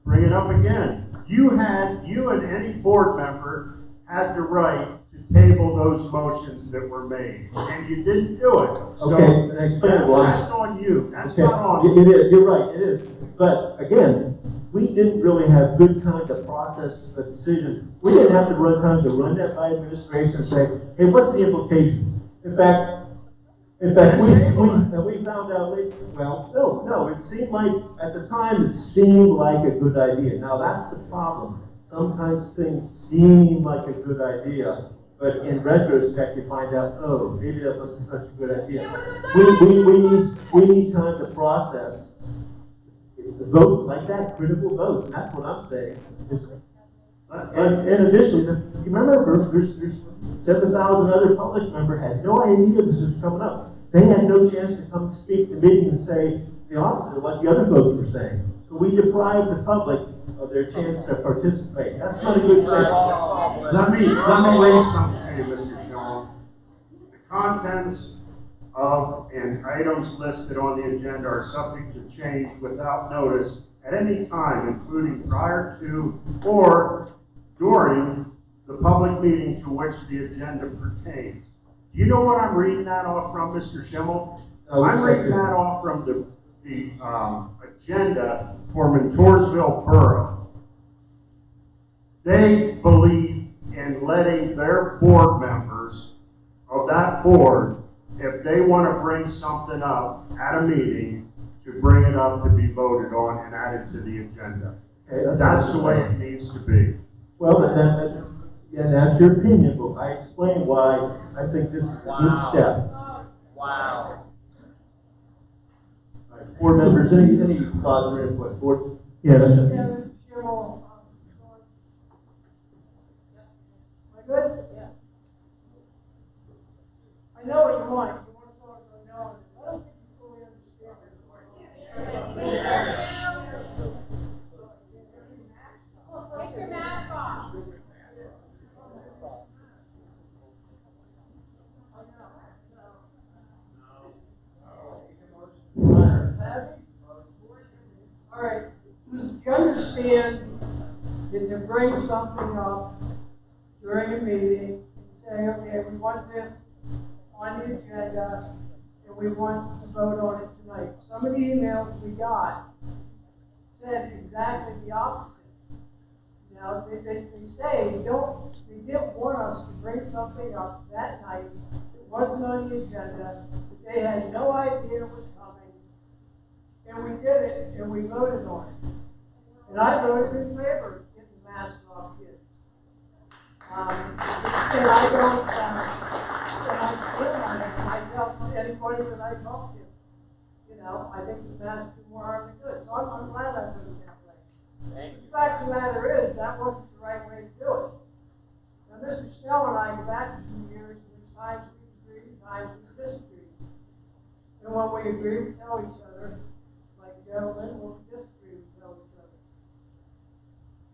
bring it up again. You and any board member had the right to table those motions that were made, and you didn't do it. So Okay, that's on you. That's okay. not on you. It is, you're right, it is. But again, we didn't really have good time to process the decision. We didn't have to time to run that by administration and say, hey, what's the implication? In fact, we found out later, well, no, it seemed like, at the time, it seemed like a good idea. Now, that's the problem. Sometimes things seem like a good idea, but in retrospect, you find out, oh, maybe that wasn't such a good idea. We need time to process votes like that, critical votes, and that's what I'm saying. And additionally, you remember, there's 7,000 other public members had no idea this was coming up. They had no chance to come speak to the meeting and say the opposite of what the other folks were saying. So we deprived the public of their chance to participate. That's not a good thing. Let me read something to you, Mr. Sean. The contents of and items listed on the agenda are subject to change without notice at any time, including prior to or during the public meeting to which the agenda pertains. Do you know what I'm reading that off from, Mr. Schimmel? I'm reading that off from the agenda for Montoursville Borough. They believe in letting their board members of that board, if they want to bring something up at a meeting, to bring it up to be voted on and added to the agenda. Okay, that's the way it needs to be. Well, that's your opinion, but I explain why I think this is a good step. Wow. All right, board members, any thoughts or input? Board? Yeah, that's it. Am I good? Yeah. I know what you want. You want to talk about no, I don't think you fully understand it. Take your mask off. All right, you understand that to bring something up during a meeting and say, okay, we want this on the agenda and we want to vote on it tonight. Some of the emails we got said exactly the opposite. Now, they say they didn't want us to bring something up that night that wasn't on the agenda, that they had no idea it was coming. And we did it, and we voted on it. And I voted in favor of getting masks off kids. And I don't, and I stand on it, and I tell anybody that I talk to, you know, I think the masks do more harm than good. So I'm glad I voted that way. The fact of the matter is, that wasn't the right way to do it. Now, Mr. Snell and I go back a few years, and there's times we agree, times we disagree. And when we agree, we tell each other, like gentlemen, we'll disagree, we tell each other.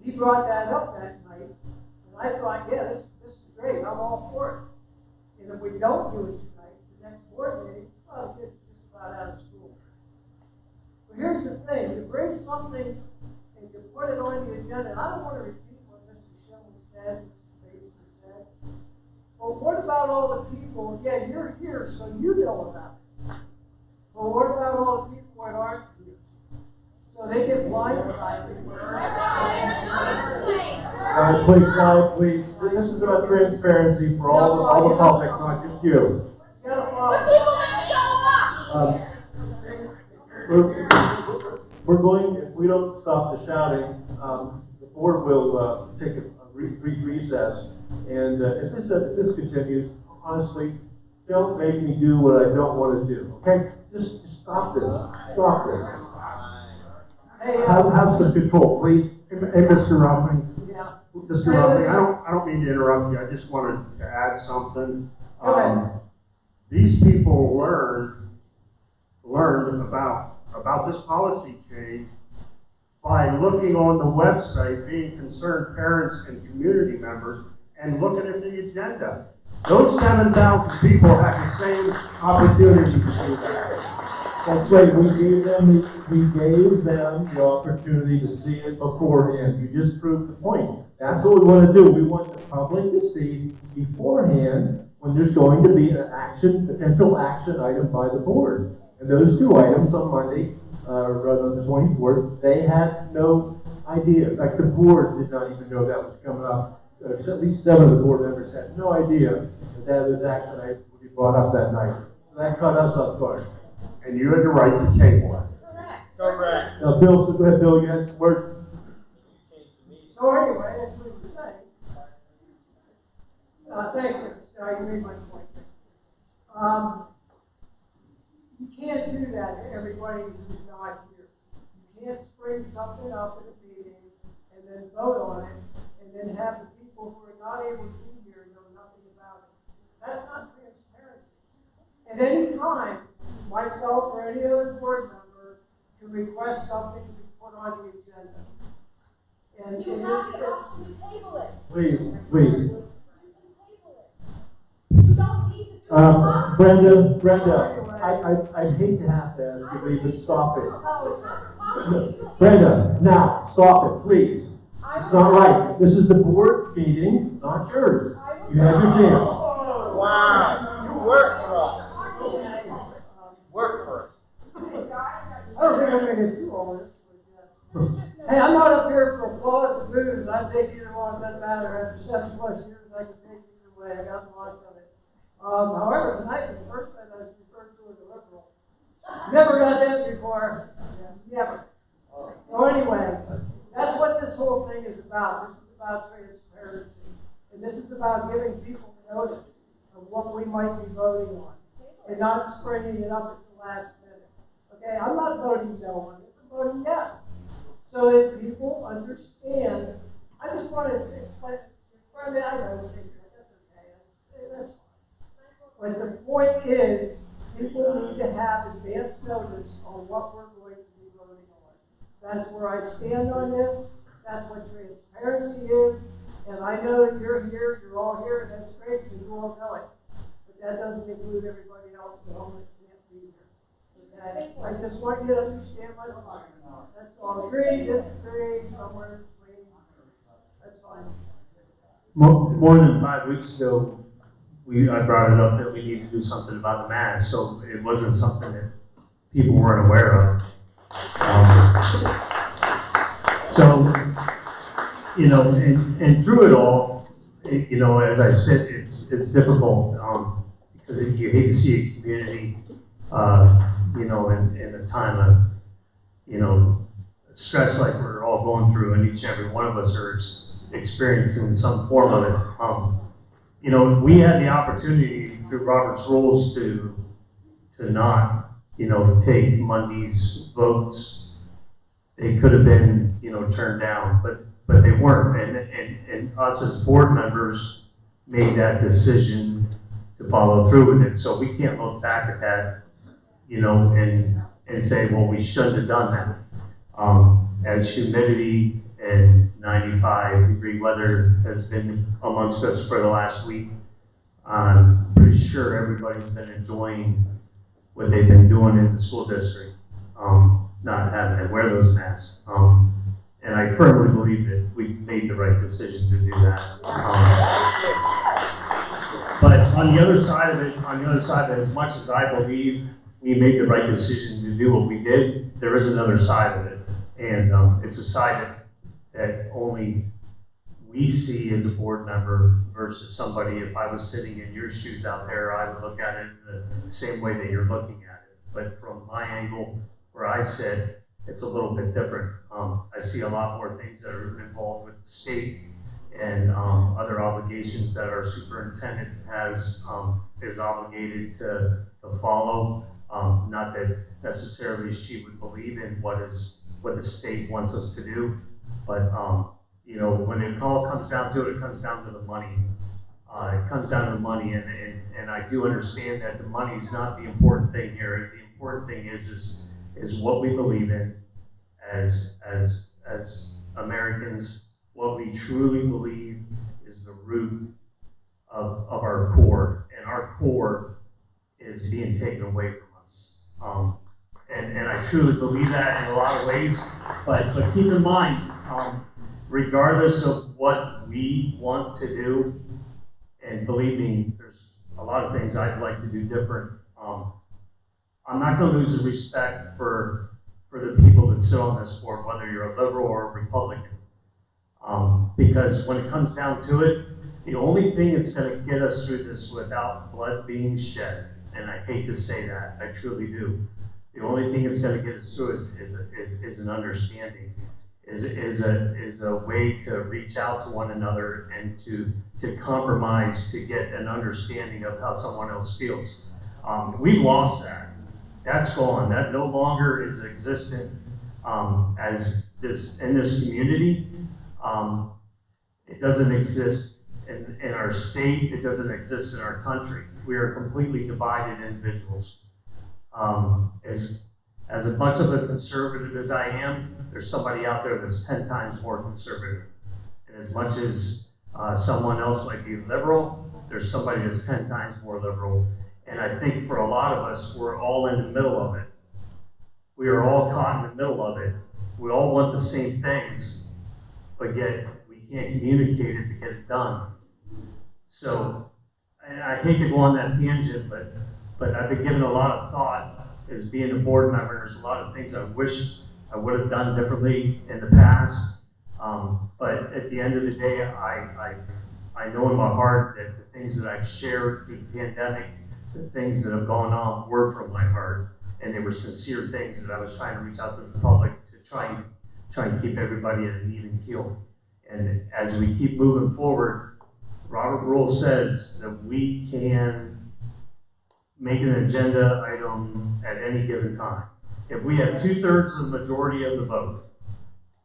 He brought that up that night, and I thought, yeah, this is great, I'm all for it. And if we don't do it tonight, the next board meeting, well, the kids are just about out of school. But here's the thing, you bring something and you put it on the agenda, and I don't want to repeat what Mr. Schimmel said, Mr. Basin said, but what about all the people, yeah, you're here, so you know about it. But what about all the people that aren't here? So they get blindsided. Please, quiet, please. This is about transparency for all the public, not just you. The people that show up. We're going, if we don't stop the shouting, the board will take a brief recess. And if this continues, honestly, don't make me do what I don't want to do. Okay? Just stop this. Stop this. Hey, Have some control, please. Hey, Mr. Ruffing. yeah. Mr. Ruffing, I don't mean to interrupt you. I just wanted to add something. These people learned about this policy change by looking on the website, being concerned parents and community members, and looking at the agenda. Those 7,000 people have the same opportunity to do that. That's right, we gave them the opportunity to see it beforehand. You just proved the point. That's what we want to do. We want the public to see beforehand when there's going to be an potential action item by the board. And those two items on Monday, rather than the 24th, they had no idea. In fact, the board did not even know that was coming up. At least 7 of the board members had no idea that this action item would be brought up that night. So that caught us off guard. And you had the right to table it. Correct. Now, Bill, so go ahead, Bill, you had some words? So anyway, that's what you're saying. Thank you. You made my point. You can't do that to everybody who's not here. You can't spring something up at a meeting and then vote on it and then have the people who are not able to be here know nothing about it. That's not transparency. At any time, myself or any other board member can request something to be put on the agenda. And You have the option to table it. Please. You don't need to do it. Brenda, I'd hate to have to ask you to leave, but stop it. Brenda, now, stop it, please. It's not right. This is the board meeting, not yours. You have your chance. Wow. You work for us. Work for us. I don't think I'm going to get through all this. Hey, I'm not up here for applause and moves. I take either one. It doesn't matter. After 7+ years, I can take either way. I got lots of it. However, tonight was the first time I was referred to as a liberal. Never got that before. Never. So anyway, that's what this whole thing is about. This is about transparency. And this is about giving people notice of what we might be voting on. And not springing it up at the last minute. Okay, I'm not voting no on this. I'm voting yes. So that people understand. I just want to explain. I mean, I know that's okay. That's fine. But the point is, people need to have advance notice on what we're going to be voting on. That's where I stand on this. That's what transparency is. And I know that you're here, you're all here, and that's great, so you all know it. But that doesn't include everybody else at home that can't be here. Okay? I just want you to understand my point. That's all. Agree, disagree, somewhere in between. That's fine. More than 5 weeks ago, I brought it up that we need to do something about the MASD, so it wasn't something that people weren't aware of. So, you know, and through it all, you know, as I said, it's difficult because you hate to see a community, you know, in a time of, you know, stress like we're all going through, and each and every one of us are experiencing some form of it. You know, we had the opportunity through Robert's rules to not, you know, take Monday's votes. They could have been, you know, turned down, but they weren't. And us as board members made that decision to follow through with it. So we can't look back at that, you know, and say, well, we shouldn't have done that. As humidity and 95-degree weather has been amongst us for the last week, I'm pretty sure everybody's been enjoying what they've been doing in the school district, not having to wear those masks. And I firmly believe that we made the right decision to do that. But on the other side of it, as much as I believe we made the right decision to do what we did, there is another side of it. And it's a side that only we see as a board member versus somebody. If I was sitting in your shoes out there, I would look at it the same way that you're looking at it. But from my angle, where I sit, it's a little bit different. I see a lot more things that are involved with the state and other obligations that our superintendent is obligated to follow. Not that necessarily she would believe in what the state wants us to do, but you know, when it all comes down to it, it comes down to the money. It comes down to money, and I do understand that the money's not the important thing here. The important thing is what we believe in as Americans, what we truly believe is the root of our core, and our core is being taken away from us. And I truly believe that in a lot of ways, but keep in mind, regardless of what we want to do, and believe me, there's a lot of things I'd like to do different. I'm not going to lose the respect for the people that sit on this board, whether you're a liberal or a Republican. Because when it comes down to it, the only thing that's going to get us through this without blood being shed, and I hate to say that, I truly do, the only thing that's going to get us through is an understanding, is a way to reach out to one another and to compromise, to get an understanding of how someone else feels. We've lost that. That's gone. That no longer is existent as this in this community. It doesn't exist in our state. It doesn't exist in our country. We are completely divided individuals. As much of a conservative as I am, there's somebody out there that's 10 times more conservative. And as much as someone else might be liberal, there's somebody that's 10 times more liberal. And I think for a lot of us, we're all in the middle of it. We are all caught in the middle of it. We all want the same things, but yet we can't communicate it to get it done. So, and I hate to go on that tangent, but I've been given a lot of thought as being a board member. There's a lot of things I wish I would have done differently in the past. But at the end of the day, I know in my heart that the things that I've shared through the pandemic, the things that have gone on were from my heart, and they were sincere things that I was trying to reach out to the public to try and keep everybody at an even keel. And as we keep moving forward, Robert Rule says that we can make an agenda item at any given time. If we have 2/3 of the majority of the vote,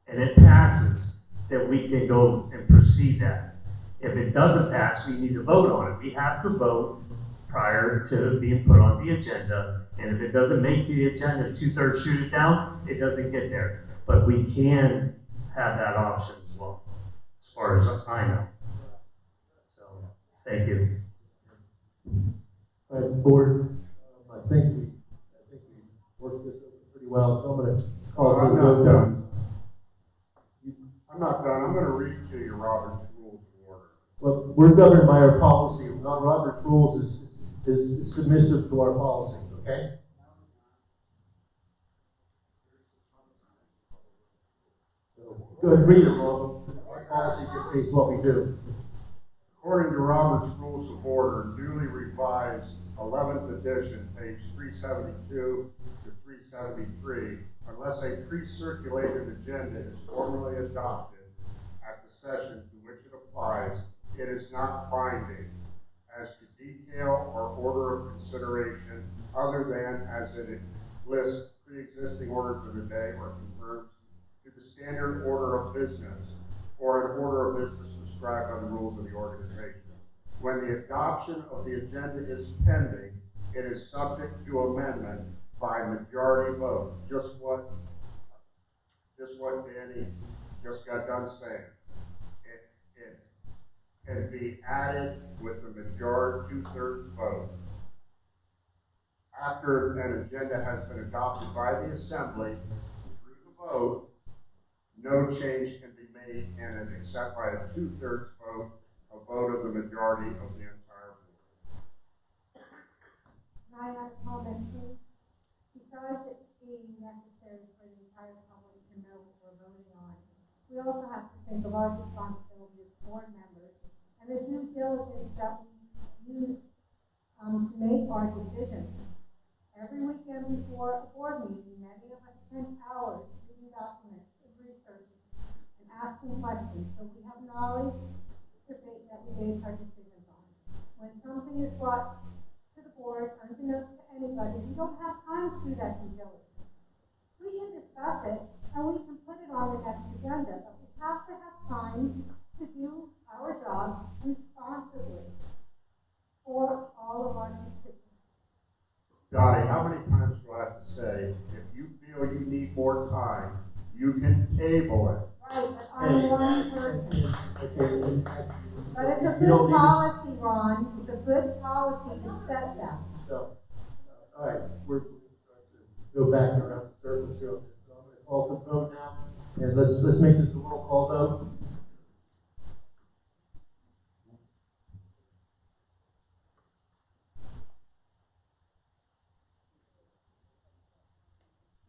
and it passes, then we can go and proceed that. If it doesn't pass, we need to vote on it. We have to vote prior to being put on the agenda, and if it doesn't make the agenda, 2/3 shoot it down, it doesn't get there. But we can have that option as well, as far as I know. So, thank you. All right, board, I think we worked this over pretty well, so I'm going to call for the vote down. I'm not done. I'm going to read to you Robert's Rules of Order. Well, we're governed by our policy. Not Robert's rules is submissive to our policy, okay? So, go ahead and read it, Robert. Our policy dictates what we do. According to Robert's Rules of Order, newly revised 11th edition, page 372 to 373, unless a pre-circulated agenda is formally adopted at the session to which it applies, it is not binding as to detail or order of consideration other than as it lists pre-existing orders of the day or confirms to the standard order of business or an order of business prescribed by the rules of the organization. When the adoption of the agenda is pending, it is subject to amendment by majority vote. Just what Danny just got done saying. It can be added with the majority 2/3 vote. After an agenda has been adopted by the Assembly through the vote, no change can be made in it except by a 2/3 vote, a vote of the majority of the entire board. Can I add a comment, please? Besides it being necessary for the entire public to know what we're voting on, we also have to think of our responsibility as board members and the due diligence that we use to make our decisions. Every weekend before a board meeting, many of us spend hours reading documents and researching and asking questions, so we have knowledge that we base our decisions on. When something is brought to the board, unbeknownst to anybody, we don't have time to do that due diligence. We can discuss it and we can put it on the next agenda, but we have to have time to do our job responsibly. for all of our constituents. Dottie, how many times do I have to say, if you feel you need more time, you can table it? Right, but I'm one person. Okay. But it's a You don't good need to- policy, Ron, it's a good policy to set that. So, all right, we're going to go back around the circles here on this. So I'm going to call for the vote now, and let's make this a roll call vote.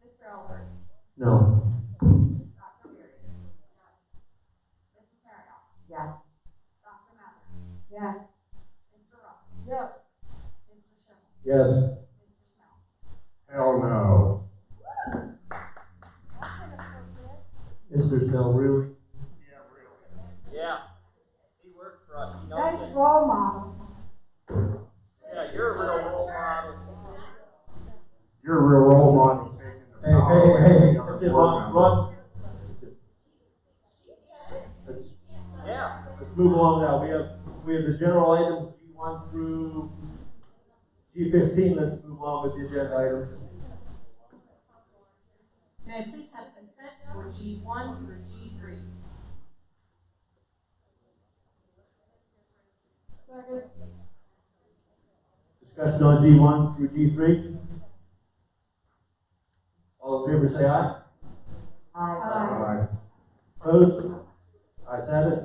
Mr. Albert. No. Dr. Berry. Yes. Mrs. Marriott. Yes. Dr. Mathers. Yes. Mr. Rock. Yes. Mr. Schimmel. Yes. Mr. Snell. Hell no. Mr. Snell, really? Yeah, really. Yeah, he worked for us. He knows Nice it. role model. Yeah, you're a real role model. You're a real role model taking the Hey, power hey, away hey, from hey, the other that's it, board Ron, members. Ron. Yeah. Let's move along now. We have the general items G1 through G15. Let's move along with the agenda items. May I please have consent for G1 through G3? Discussion on G1 through G3. All in favor say aye. Aye. Opposed? Ayes have it.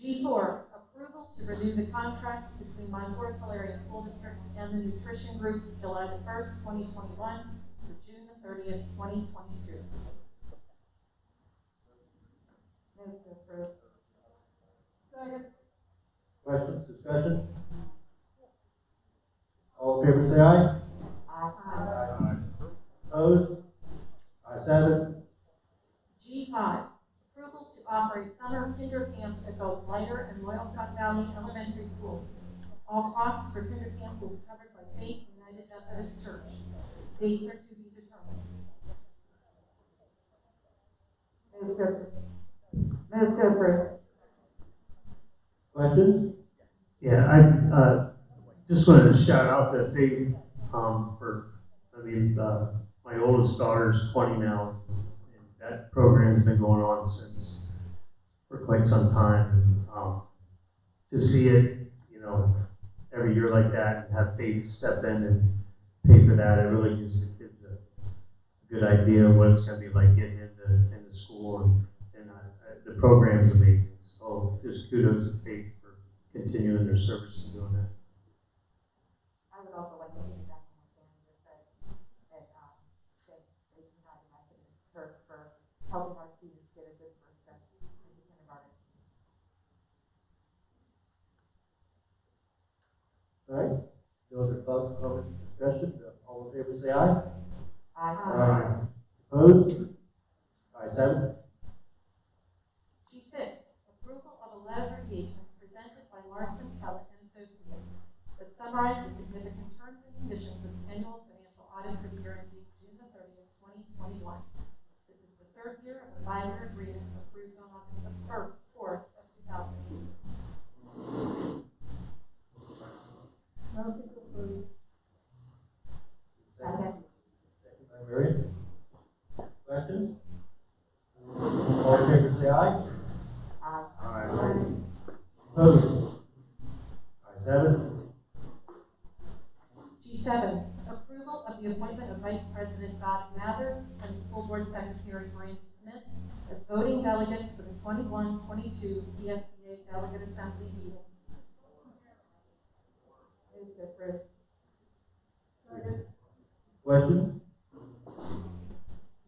G4, approval to renew the contract between Montoursville Area School District and the Nutrition Group, July the 1st, 2021 through June the 30th, 2022. Move to approve. Second. Questions, discussion? All in favor say aye. Aye. Opposed? Ayes have it. G5, approval to offer a summer kinder camp at both Lighter and Loyalsock Valley Elementary Schools. All costs for kinder camp will be covered by Faith United Methodist Church. Dates are to be determined. Move to approve. Move to approve. Questions? Yeah, I just wanted to shout out that they, my oldest daughter's 20 now, and that program's been going on for quite some time. To see it, every year like that, and have Faith step in and pay for that, it really gives the kids a good idea of what it's going to be like getting into school, and the program's amazing. So just kudos to Faith for continuing their service and doing that. I would also like to piggyback on what Danny just said, and thank United Methodist Church for helping our students get a good first step into kindergarten. All right. No other thoughts, comments, discussion? All in favor say aye. Aye. Opposed? Ayes have it. G6, approval of a letter of engagement presented by Larson, Kellett and Associates that summarize the significant terms and conditions of the annual financial audit for the year ending June the 30th, 2021. This is the third year of a 5-year agreement approved on August the 4th of 2018. Motion to approve. Second by Marion. Questions? All in favor say aye. Aye. Opposed? Ayes have it. G7, approval of the appointment of Vice President Dottie Mathers and School Board Secretary Brandy Smith as voting delegates for the 21-22 PSBA Delegate Assembly meeting. Move to approve. Questions?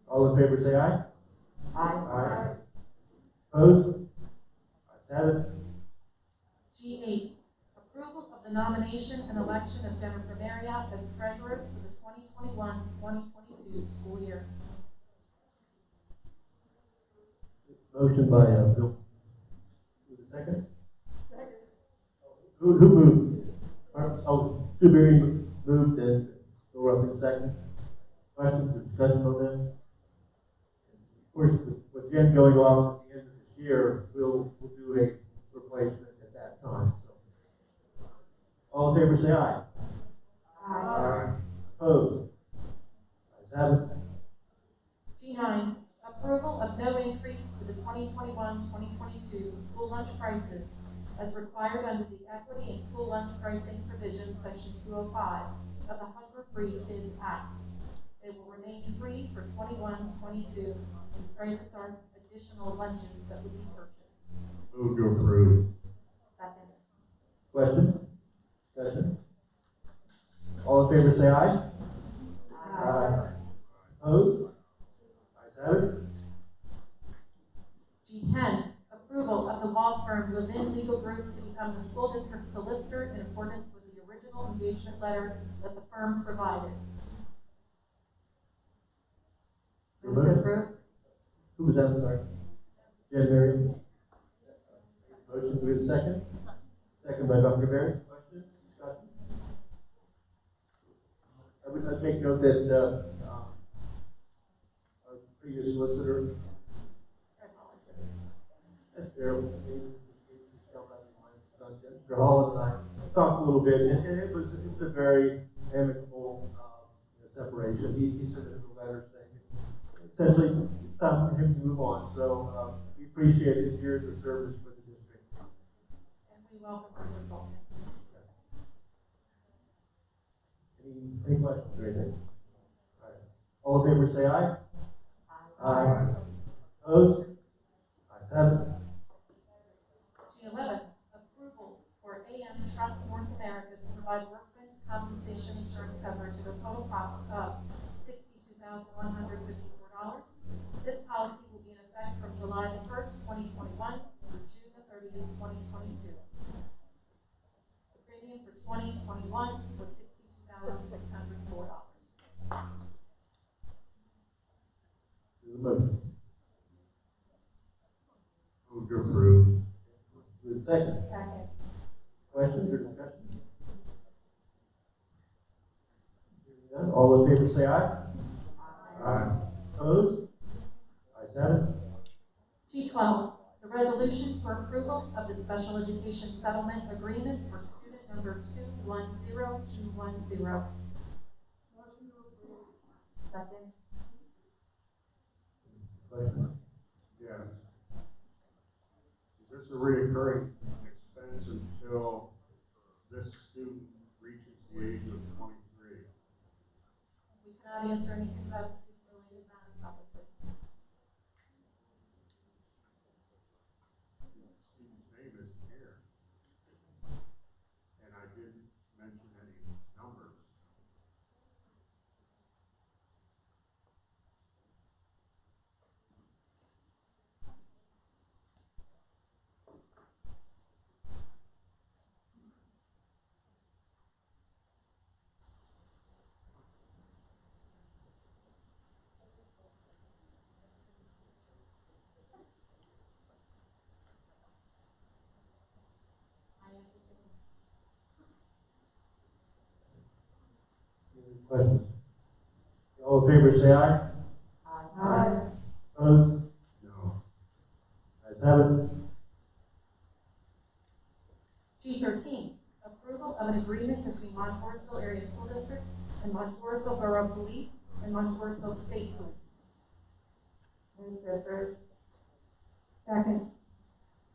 All in favor say aye. Aye. Opposed? Ayes have it. G8, approval of the nomination and election of Jennifer Marriott as treasurer for the 2021-2022 school year. Motion by Bill. Who's the second? Who moved? Oh, Dewberry moved and Bill Ruffin second. Questions or discussion on that? Of course, with Jen going off at the end of this year, we'll do a replacement at that time. So, All in favor, say aye. Aye. Opposed? Ayes have it. G9, approval of no increase to the 2021-2022 school lunch prices as required under the Equity in School Lunch Pricing Provisions, Section 205 of the Hunger Free Kids Act. They will remain free for 21-22. These prices are additional lunches that would be purchased. Move to approve. Second. Questions? Discussion? All in favor, say aye. Aye. Opposed? Ayes have it. G10, approval of the law firm Levin Legal Group to become the school district solicitor in accordance with the original engagement letter that the firm provided. Move to approve. Who was that, I'm sorry? Jen Berry. Motion, do we have a second? Second by Dr. Berry. Question? Discussion? I'd make note that our previous solicitor, Mr. Holland and I talked a little bit, and it was a very amicable separation. He submitted a letter saying essentially it's time for him to move on. So we appreciate his years of service for the district. And we welcome her result. Any questions or anything? All right. All in favor say aye. Aye. Opposed? Ayes have it. G11, approval for AM Trust North America to provide workmen's compensation insurance coverage at a total cost of $62,154. This policy will be in effect from July the 1st, 2021 through June the 30th, 2022. The premium for 2021 was $62,604. Do the motion. Move to approve. Do the second. Second. Questions or discussion? Hearing none, all in favor say aye. Aye. Opposed? Ayes have it. G12, the resolution for approval of the special education settlement agreement for student number 210210. Second. Questions? Yes. Is this a reoccurring expense until this student reaches the age of 23? We cannot answer anything about student-related matters publicly. The student's name isn't here. And I didn't mention any numbers. Any questions? All in favor say aye. Aye. Opposed? No. Ayes have it. G13, approval of an agreement between Montoursville Area School District and Montoursville Borough Police and Montoursville State Police. Move to approve. Second.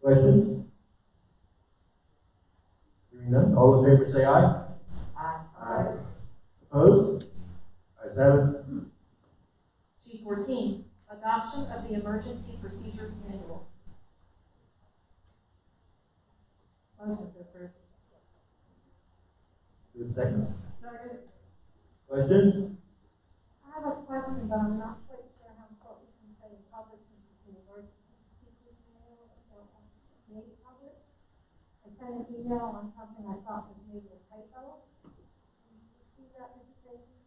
Questions? Hearing none, all in favor say aye. Aye. Opposed? Ayes have it. G14, adoption of the Emergency Procedures Manual. Motion to approve. Do the second. Second. Questions? I have a question, but I'm not quite sure how what we can say in public since it's an emergency procedures manual and don't want it made public. I sent an email on something I thought was maybe a typo. Did you see that, Mr. Tracy?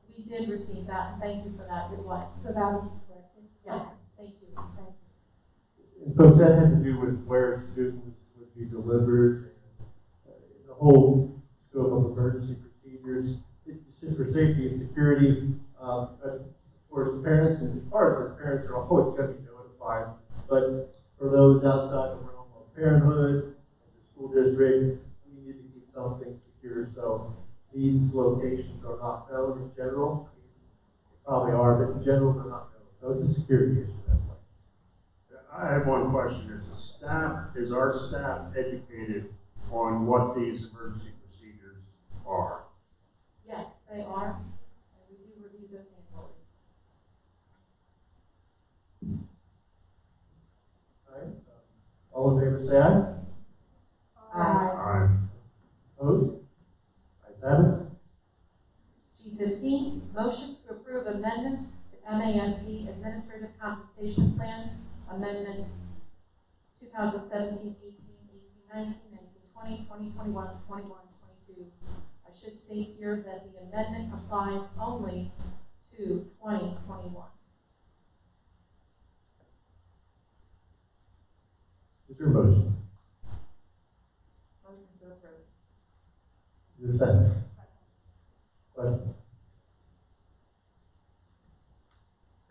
We did receive that, and thank you for that. It was. So that was corrected? Yes, thank you. Thank you. And folks, that had to do with where students would be delivered, the whole scope of emergency procedures. It's just for safety and security. Of course, parents, and as far as parents are always going to be notified, but for those outside the realm of parenthood, the school district, we need to keep some things general but not middle. So it's a security issue. That's why. I have one question. Is our staff educated on what these emergency procedures are? Yes, they are, and we do review those annually. All right. All in favor, say aye. Aye. Opposed? Ayes have it. G15, motion to approve amendment to MASD Administrative Compensation Plan, Amendment 2017, 18, 19, 20, 21, 21, 22. I should state here that the amendment applies only to 2021. Is there a motion? Motion to approve. Is there a second? Questions?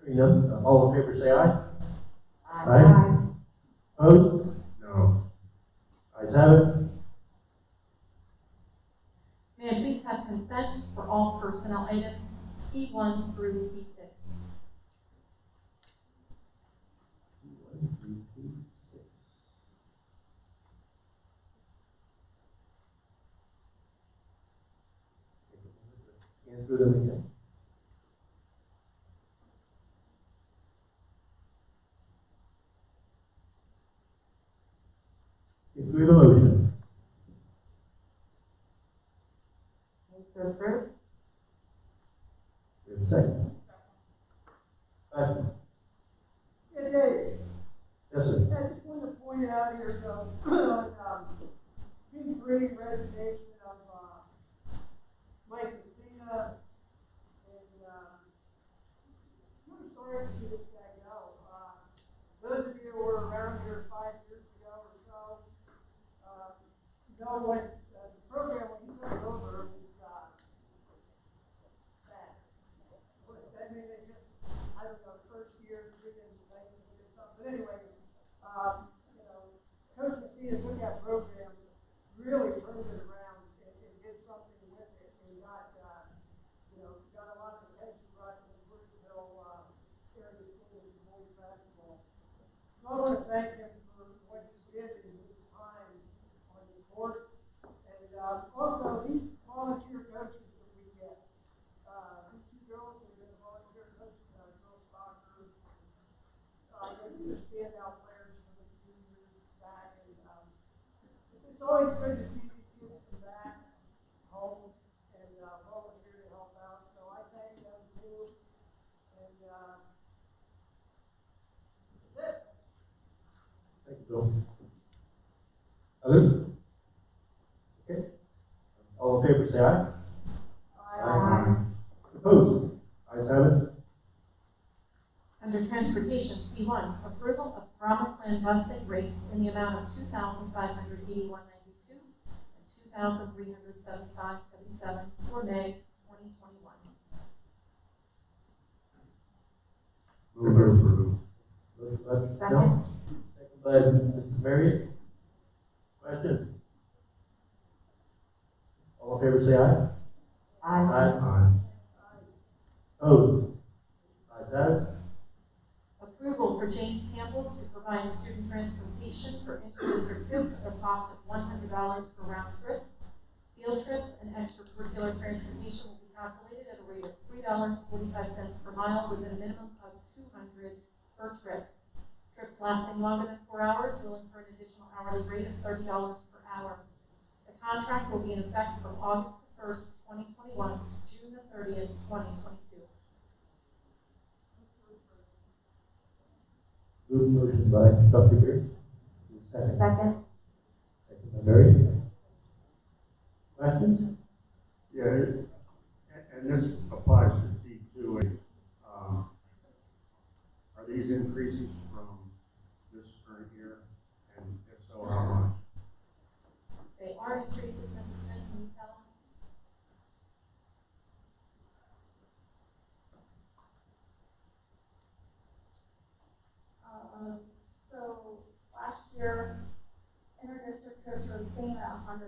Hearing none, all in favor say aye. Aye. Opposed? No. Ayes have it. May I please have consent for all personnel items, P1 through P6? Scan through them again. If we have a motion. Move to approve. We have a second. Second. Yeah, Dave, Yes, sir. I just wanted to point out here, on, P3 resignation of, Mike Messina, and, I'm sorry to see this guy go. Those of you who were around here 5 years ago or so, know what, the program when he took over was, bad. I mean, they just, I don't know, the first year, freaking, like, did something, but anyway, you know, Coach Messina took that program, really turned it around and did something with it, and got, you know, got a lot of attention brought to the Montoursville, area schools and boys basketball. So I want to thank him for what he did in his time on the court, and, also these volunteer coaches that we get. These two girls have been volunteer coaches, girls soccer. They're standout players for the few years back, and it's always good to see these kids come back home and volunteer to help out. So I thank them too, and that's it. Thank you, Bill. Others? Okay. All in favor, say aye. Aye. Opposed? Ayes have it. Under Transportation, C1, approval of Promised Land busing rates in the amount of $2,581.92 and $2,375.77 for May 2021. Move to approve. Motion by Mr. Second. Snell, second by Mrs. Marriott. Questions? All in favor, say aye. Aye. Opposed? Ayes have it. Approval for James Campbell to provide student transportation for inter-district trips at a cost of $100 per round trip. Field trips and extracurricular transportation will be calculated at a rate of $3.45 per mile with a minimum of 200 per trip. Trips lasting longer than 4 hours will incur an additional hourly rate of $30 per hour. The contract will be in effect from August 1st, 2021 to June 30th, 2022. Motion by Dr. Beard. Second. Second. Second by Mary. Questions? Yeah, and this applies to C2. Are these increases from this current year? And if so, how much? They are increases, Mrs. Smith, can you tell us? So last year, inter-district trips were the same at $100.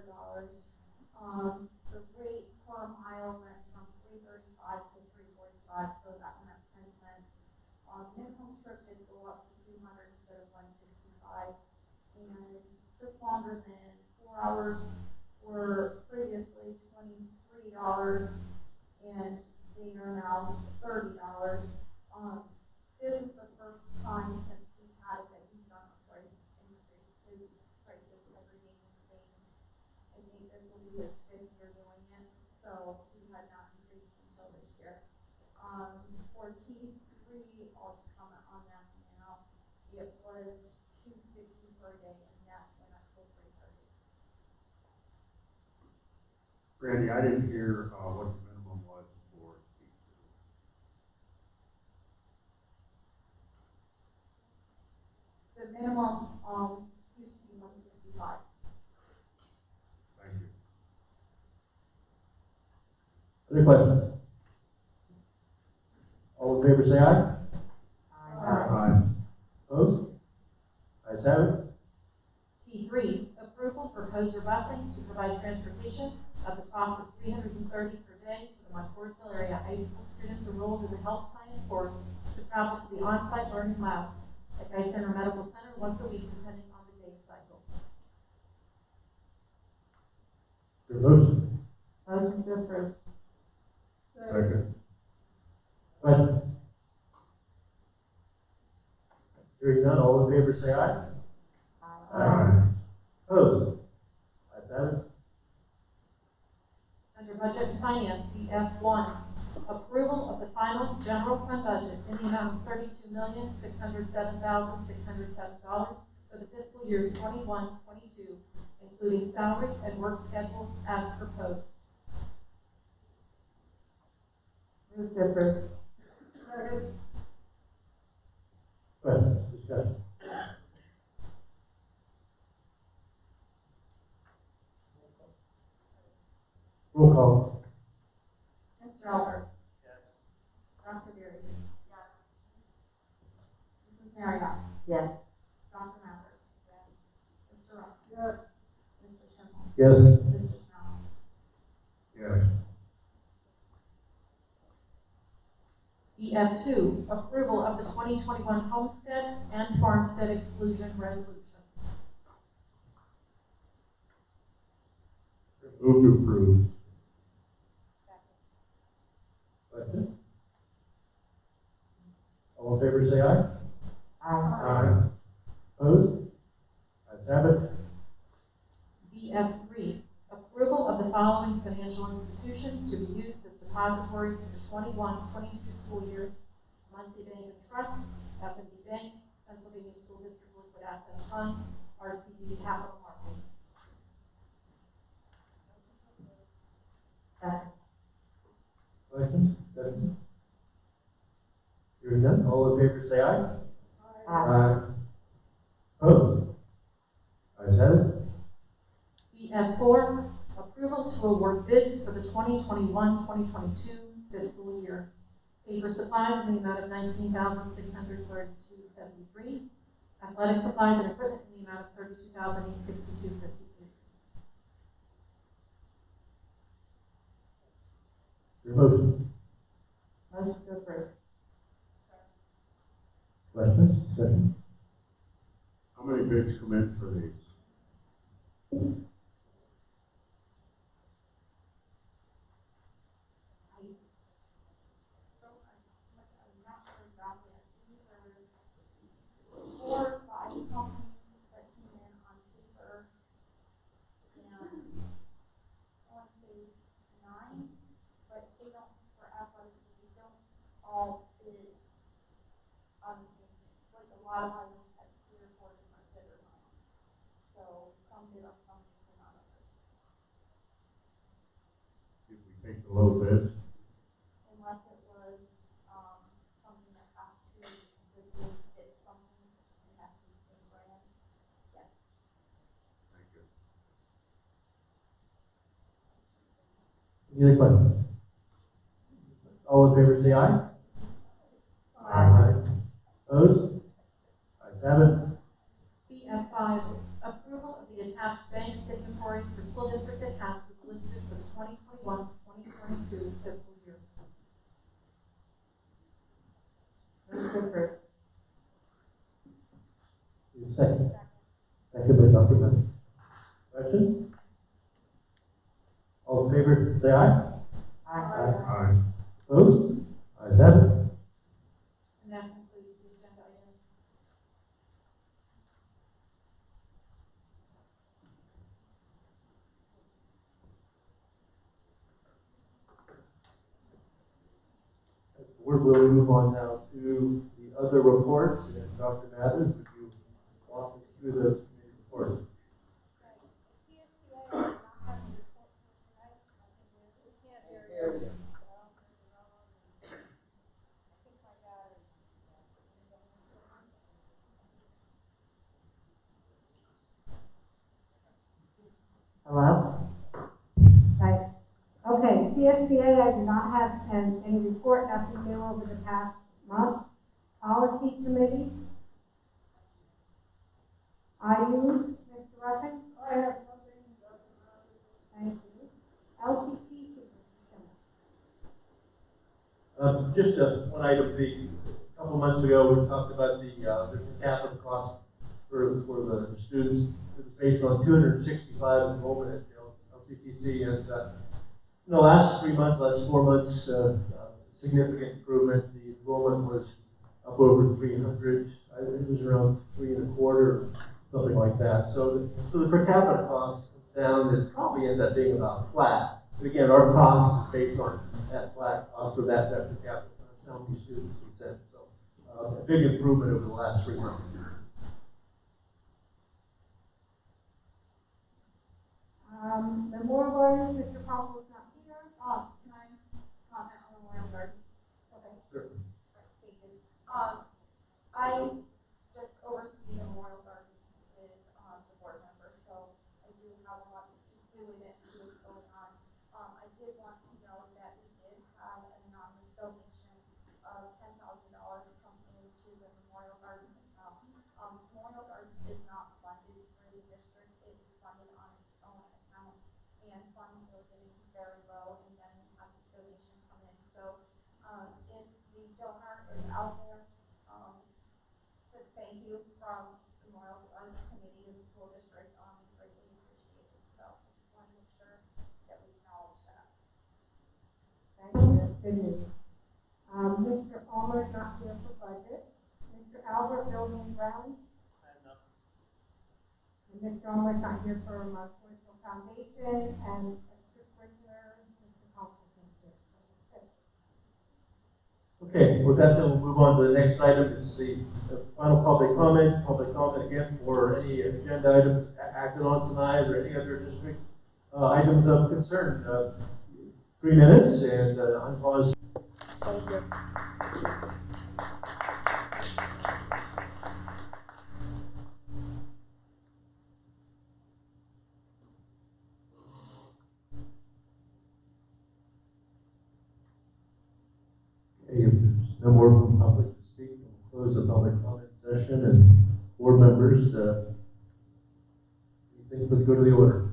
The rate per mile went from $3.35 to $3.45, so that went up 10 cents. and took longer than 4 hours were previously $23, and they are now $30. This is the first time since we've had it that he's done a price increase. His prices every day the same. I think this will be his 5th year doing it, so he had not increased until this year. For T3, I'll just comment on that now. It was $260 per day, and that went up to $330. Randy, I didn't hear, what the minimum was for T2. The minimum, used to be 165. Thank you. Other questions? All in favor, say aye. Aye. Opposed? Ayes have it. T3, approval for Poser busing to provide transportation at the cost of $330 per day for the Montoursville area high school students enrolled in the health science course to travel to the on-site learning labs at Guy Center Medical Center once a week, depending on the day cycle. Your motion. Motion to approve. Second. Question? Hearing none, all in favor, say aye. Aye. Opposed? Ayes have it. Under Budget and Finance, CF1, approval of the final general fund budget in the amount of $32,607,607 for the fiscal year 21-22, including salary and work schedules as proposed. Move to approve. Questions, discussion? Roll call. Mr. Albert? Yes. Dr. Beery? Yes. Mrs. Marriott? Yes. Dr. Mathers? Yes. Mr. Ruff? Yes. Mr. Schimmel? Yes. Mr. Snell? Yes. EF2, approval of the 2021 homestead and farmstead exclusion resolution. Move to approve. Question? All in favor, say aye. Aye. Opposed? Ayes have it. BF3, approval of the following financial institutions to be used as depositories for the 21-22 school year: Muncie Bank and Trust, F&B Bank, Pennsylvania School District Liquid Assets Fund, RCD Capital Markets. Questions? Discussion? Hearing none, all in favor, say aye. Aye. Opposed? Ayes have it. BF4, approval to award bids for the 2021-2022 fiscal year. Paper supplies in the amount of $19,632.73. Athletic supplies and equipment in the amount of $32,862.53. Your motion. Motion to approve. Questions? Discussion? How many bids come in for these? I'm not sure exactly. I think there was 4 or 5 companies that came in on paper, and I want to say 9, but they don't, for athletics, they don't all bid on the same thing. Like a lot of items had 3 or 4 different bidders on them. So some bid on some things and not others. Did we take the low bids? Unless it was, something that has to specifically fit something, it has to be the same brand. Yes. Thank you. Any other questions? All in favor, say aye. Aye. Opposed? Ayes have it. BF5, approval of the attached bank signatories for school district accounts as listed for the 2021-2022 fiscal year. Move to approve. Second. Second by say aye. Aye. Opposed? Ayes have it. And that concludes the agenda items. We're going to move on now to the other reports. And Dr. Mathers, would you walk us through the committee reports? Hello? Right. Okay, CSBA, I do not have any report, nothing new over the past month. Policy committee? Are you, Mr. Ruffin? I have something, Dr. Rogers. Thank you. LCC superintendent? Just one item. A couple months ago, we talked about the per capita cost for the students. It was based on 265 enrollment at LCTC, and in the last 3 months, last 4 months, significant improvement. The enrollment was up over 300. It was around 3 1/4, something like that. So the per capita cost comes down. It probably ends up being about flat. But again, our cost is based on that flat cost or that per capita, how many students we send. So a big improvement over the last 3 months. Memorial Gardens, Mr. Popple is not here. Can I comment on Memorial Garden? Okay. Sure. Thank you. I just oversee the Memorial Gardens with the board member, so I do have a lot to do with it and see what's going on. I did want to note that we did have an anonymous donation of $10,000 come into the Memorial Gardens account. Memorial Gardens is not funded through the district; it is funded on its own account, and funds were getting very low, and then we had this donation come in. So, if the donor is out there, but thank you from the Memorial Gardens Committee and the school district, is greatly appreciated. So I just want to make sure that we acknowledge that. Thank you, that's good news. Mr. Palmer is not here for budget. Mr. Albert, building and grounds? I have nothing. And Mr. Palmer is not here for Montoursville Foundation, and extracurricular, Mr. Thompson is here. Okay, with that, then we'll move on to the next item. It's the final public comment. Public comment again for any agenda items acted on tonight or any other district items of concern. 3 minutes and unpause. Thank you. Okay, if there's no more from the public to speak, we'll close the public comment session and board members, anything for the good of the order.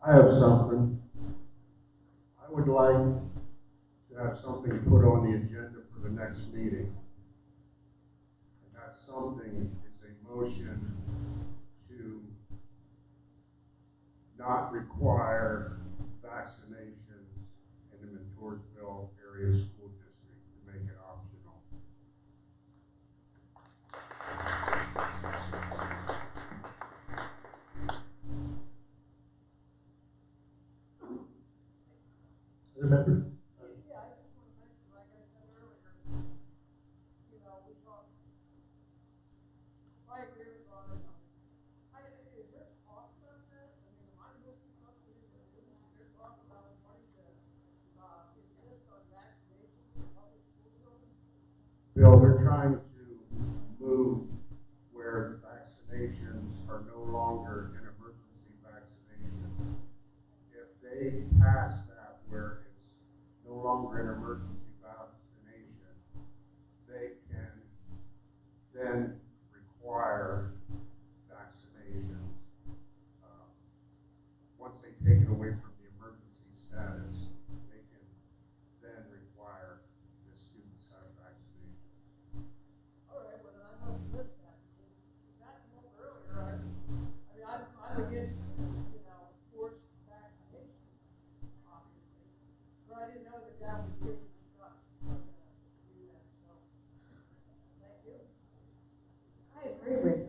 I have something. I would like to have something put on the agenda for the next meeting. And that something is a motion to not require vaccinations in the Montoursville area school district, to make it optional. Other members? Yeah, I just want to mention, like I said earlier, you know, we talked, I agree with Ron. Is there talk about that? I mean, am I missing something in the news? Is there talk about wanting to, insist on vaccinations in public school buildings? Bill, they're trying to move where vaccinations are no longer an emergency vaccination. If they pass that where it's no longer an emergency vaccination, they can then require vaccinations. Once they take it away from the emergency status, they can then require the students have vaccinations. All right, well, then I must have missed that, because that came up earlier, put down with kids and stuff, do that, so. Thank you. I agree with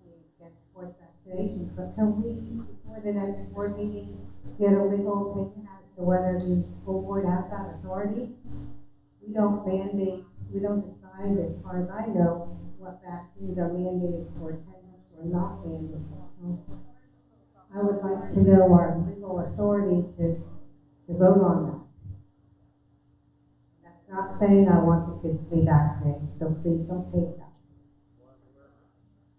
being against forced vaccinations, but can we, before the next board meeting, get a legal opinion as to whether the school board has that authority? We don't mandate, we don't decide, as far as I know, what vaccines are mandated for attendance or not mandated. I would like to know our legal authority to vote on that. That's not saying I want the kids to be vaccinated, so please don't take that.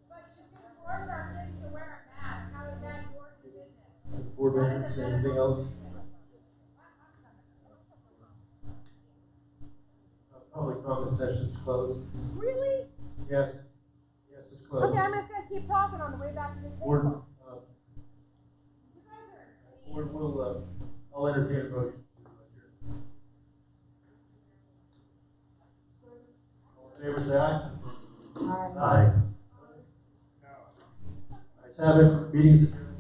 But you can force our kids to wear a mask. How is that your decision? Board members, anything else? Public comment session's closed. Really? Yes. Yes, it's closed. Okay, I'm just gonna keep talking on the way back to the Board, table. board will, I'll entertain a motion to adjourn. All in favor, say aye. Aye. Aye. Ayes have it, meeting's adjourned.